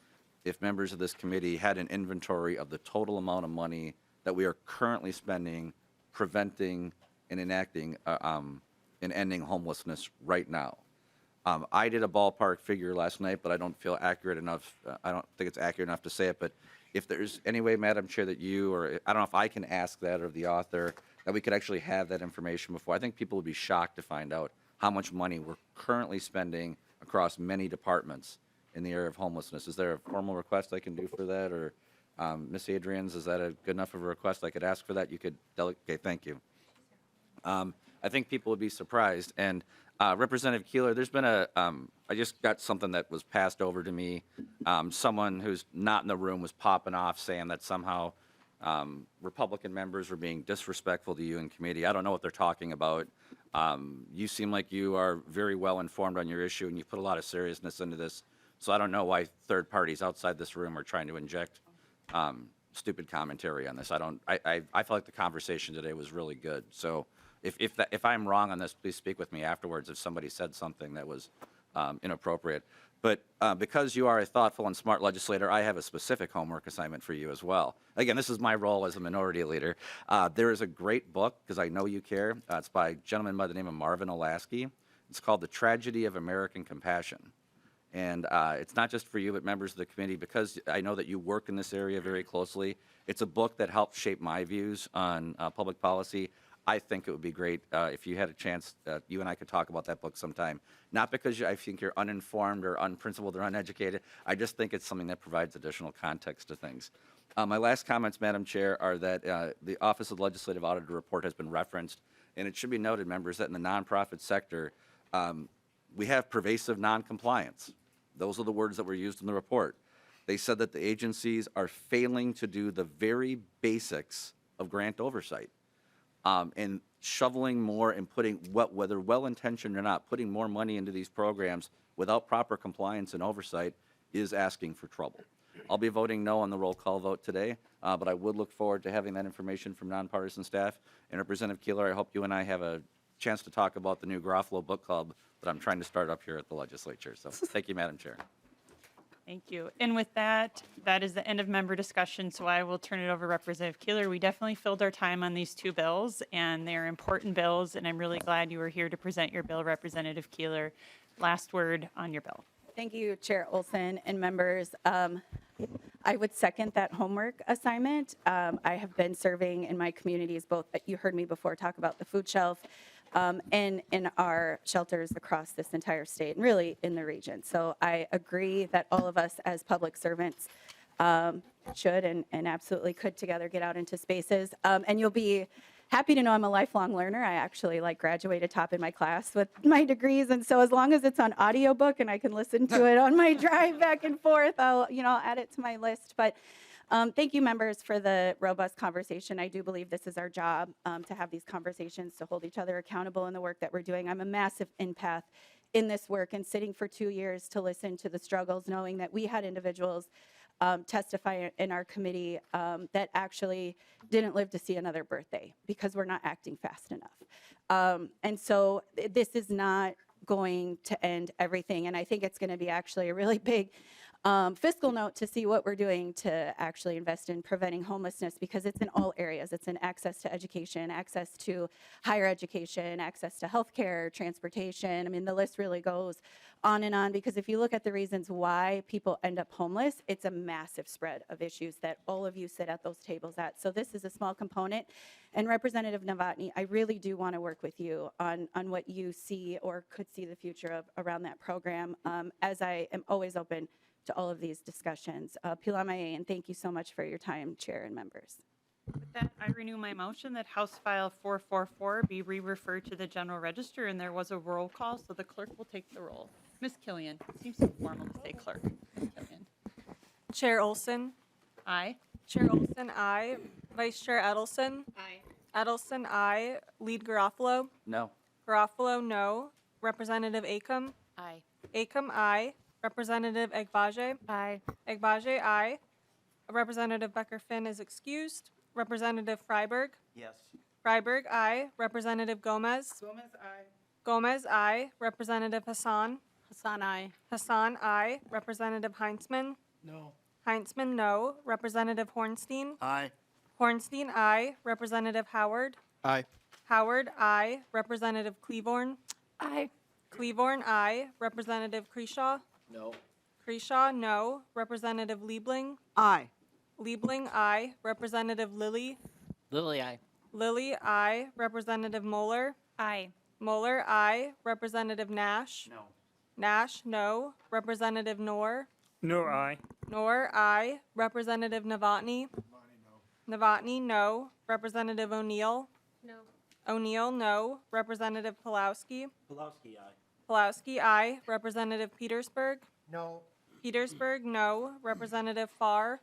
S4: if members of this committee had an inventory of the total amount of money that we are currently spending preventing and enacting and ending homelessness right now. I did a ballpark figure last night, but I don't feel accurate enough. I don't think it's accurate enough to say it, but if there's any way, Madam Chair, that you, or I don't know if I can ask that of the author, that we could actually have that information before. I think people would be shocked to find out how much money we're currently spending across many departments in the area of homelessness. Is there a formal request I can do for that, or Ms. Adrians, is that a good enough of a request I could ask for that? You could delegate. Okay, thank you. I think people would be surprised. And Representative Keeler, there's been I just got something that was passed over to me. Someone who's not in the room was popping off saying that somehow Republican members were being disrespectful to you in committee. I don't know what they're talking about. You seem like you are very well informed on your issue, and you put a lot of seriousness into this. So I don't know why third parties outside this room are trying to inject stupid commentary on this. I felt like the conversation today was really good. So if I'm wrong on this, please speak with me afterwards if somebody said something that was inappropriate. But because you are a thoughtful and smart legislator, I have a specific homework assignment for you as well. Again, this is my role as a minority leader. There is a great book, because I know you care. It's by a gentleman by the name of Marvin Olasky. It's called The Tragedy of American Compassion. And it's not just for you, but members of the committee, because I know that you work in this area very closely. It's a book that helped shape my views on public policy. I think it would be great if you had a chance, you and I could talk about that book sometime. Not because I think you're uninformed or unprincipled or uneducated. I just think it's something that provides additional context to things. My last comments, Madam Chair, are that the Office of the Legislative Auditor report has been referenced, and it should be noted, members, that in the nonprofit sector, we have pervasive noncompliance. Those are the words that were used in the report. They said that the agencies are failing to do the very basics of grant oversight. And shoveling more and putting, whether well-intentioned or not, putting more money into these programs without proper compliance and oversight is asking for trouble. I'll be voting no on the roll call vote today, but I would look forward to having that information from nonpartisan staff. And Representative Keeler, I hope you and I have a chance to talk about the new Garofalo Book Club that I'm trying to start up here at the legislature. So thank you, Madam Chair.
S1: Thank you. And with that, that is the end of member discussion, so I will turn it over to Representative Keeler. We definitely filled our time on these two bills, and they're important bills, and I'm really glad you were here to present your bill, Representative Keeler. Last word on your bill.
S10: Thank you, Chair Olson and members. I would second that homework assignment. I have been serving in my communities, both, you heard me before talk about the food shelf, and in our shelters across this entire state and really in the region. So I agree that all of us as public servants should and absolutely could together get out into spaces. And you'll be happy to know I'm a lifelong learner. I actually graduated top in my class with my degrees. And so as long as it's on audiobook and I can listen to it on my drive back and forth, I'll add it to my list. But thank you, members, for the robust conversation. I do believe this is our job, to have these conversations, to hold each other accountable in the work that we're doing. I'm a massive empath in this work, and sitting for 2 years to listen to the struggles, knowing that we had individuals testify in our committee that actually didn't live to see another birthday because we're not acting fast enough. And so this is not going to end everything, and I think it's going to be actually a really big fiscal note to see what we're doing to actually invest in preventing homelessness, because it's in all areas. It's in access to education, access to higher education, access to healthcare, transportation. I mean, the list really goes on and on, because if you look at the reasons why people end up homeless, it's a massive spread of issues that all of you sit at those tables at. So this is a small component. And Representative Novotny, I really do want to work with you on what you see or could see the future of around that program, as I am always open to all of these discussions. Pilamaye, and thank you so much for your time, Chair and members.
S1: With that, I renew my motion that House File 444 be re-referred to the General Register, and there was a roll call, so the clerk will take the roll. Ms. Killian. It seems so formal to say clerk. Ms. Killian.
S21: Chair Olson.
S1: Aye.
S21: Chair Olson, aye. Vice Chair Edelson.
S2: Aye.
S21: Edelson, aye. Lead Garofalo.
S4: No.
S21: Garofalo, no. Representative Acom.
S2: Aye.
S21: Acom, aye. Representative Egbaje.
S2: Aye.
S21: Egbaje, aye. Representative Becker-Finn is excused. Representative Freiberg.
S12: Yes.
S21: Freiberg, aye. Representative Gomez.
S13: Gomez, aye.
S21: Gomez, aye. Representative Hassan.
S20: Hassan, aye.
S21: Hassan, aye. Representative Heintzman.
S12: No.
S21: Heintzman, no. Representative Hornstein.
S14: Aye.
S21: Hornstein, aye. Representative Howard.
S18: Aye.
S21: Howard, aye. Representative Cleavorn.
S2: Aye.
S21: Cleavorn, aye. Representative Creshaw.
S12: No.
S21: Creshaw, no. Representative Liebling.
S9: Aye.
S21: Liebling, aye. Representative Lilly.
S2: Lily, aye.
S21: Lilly, aye. Representative Moeller.
S2: Aye.
S21: Moeller, aye. Representative Nash.
S12: No.
S21: Nash, no. Representative Noor.
S16: No, aye.
S21: Noor, aye. Representative Novotny. Novotny, no. Representative O'Neill.
S2: No.
S21: O'Neill, no. Representative Pulowski.
S12: Pulowski, aye.
S21: Pulowski, aye. Representative Petersburg.
S12: No.
S21: Petersburg, no. Representative Farr.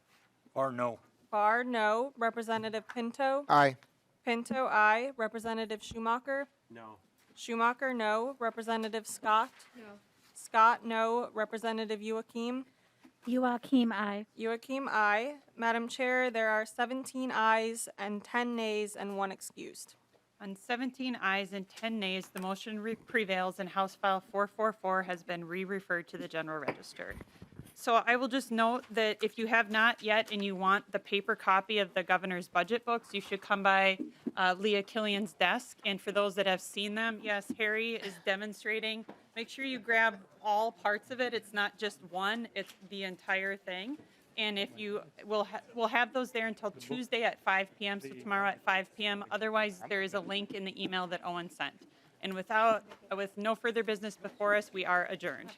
S12: Or no.
S21: Farr, no. Representative Pinto.
S3: Aye.
S21: Pinto, aye. Representative Schumacher.
S12: No.
S21: Schumacher, no. Representative Scott.
S2: No.
S21: Scott, no. Representative Joachim.
S17: Joachim, aye.
S21: Joachim, aye. Madam Chair, there are 17 ayes and 10 nays and 1 excused.
S1: On 17 ayes and 10 nays, the motion prevails, and House File 444 has been re-referred to the General Register. So I will just note that if you have not yet and you want the paper copy of the governor's budget books, you should come by Leah Killian's desk. And for those that have seen them, yes, Harry is demonstrating. Make sure you grab all parts of it. It's not just one, it's the entire thing. And if you, we'll have those there until Tuesday at 5 p.m., so tomorrow at 5 p.m. Otherwise, there is a link in the email that Owen sent. And with no further business before us, we are adjourned.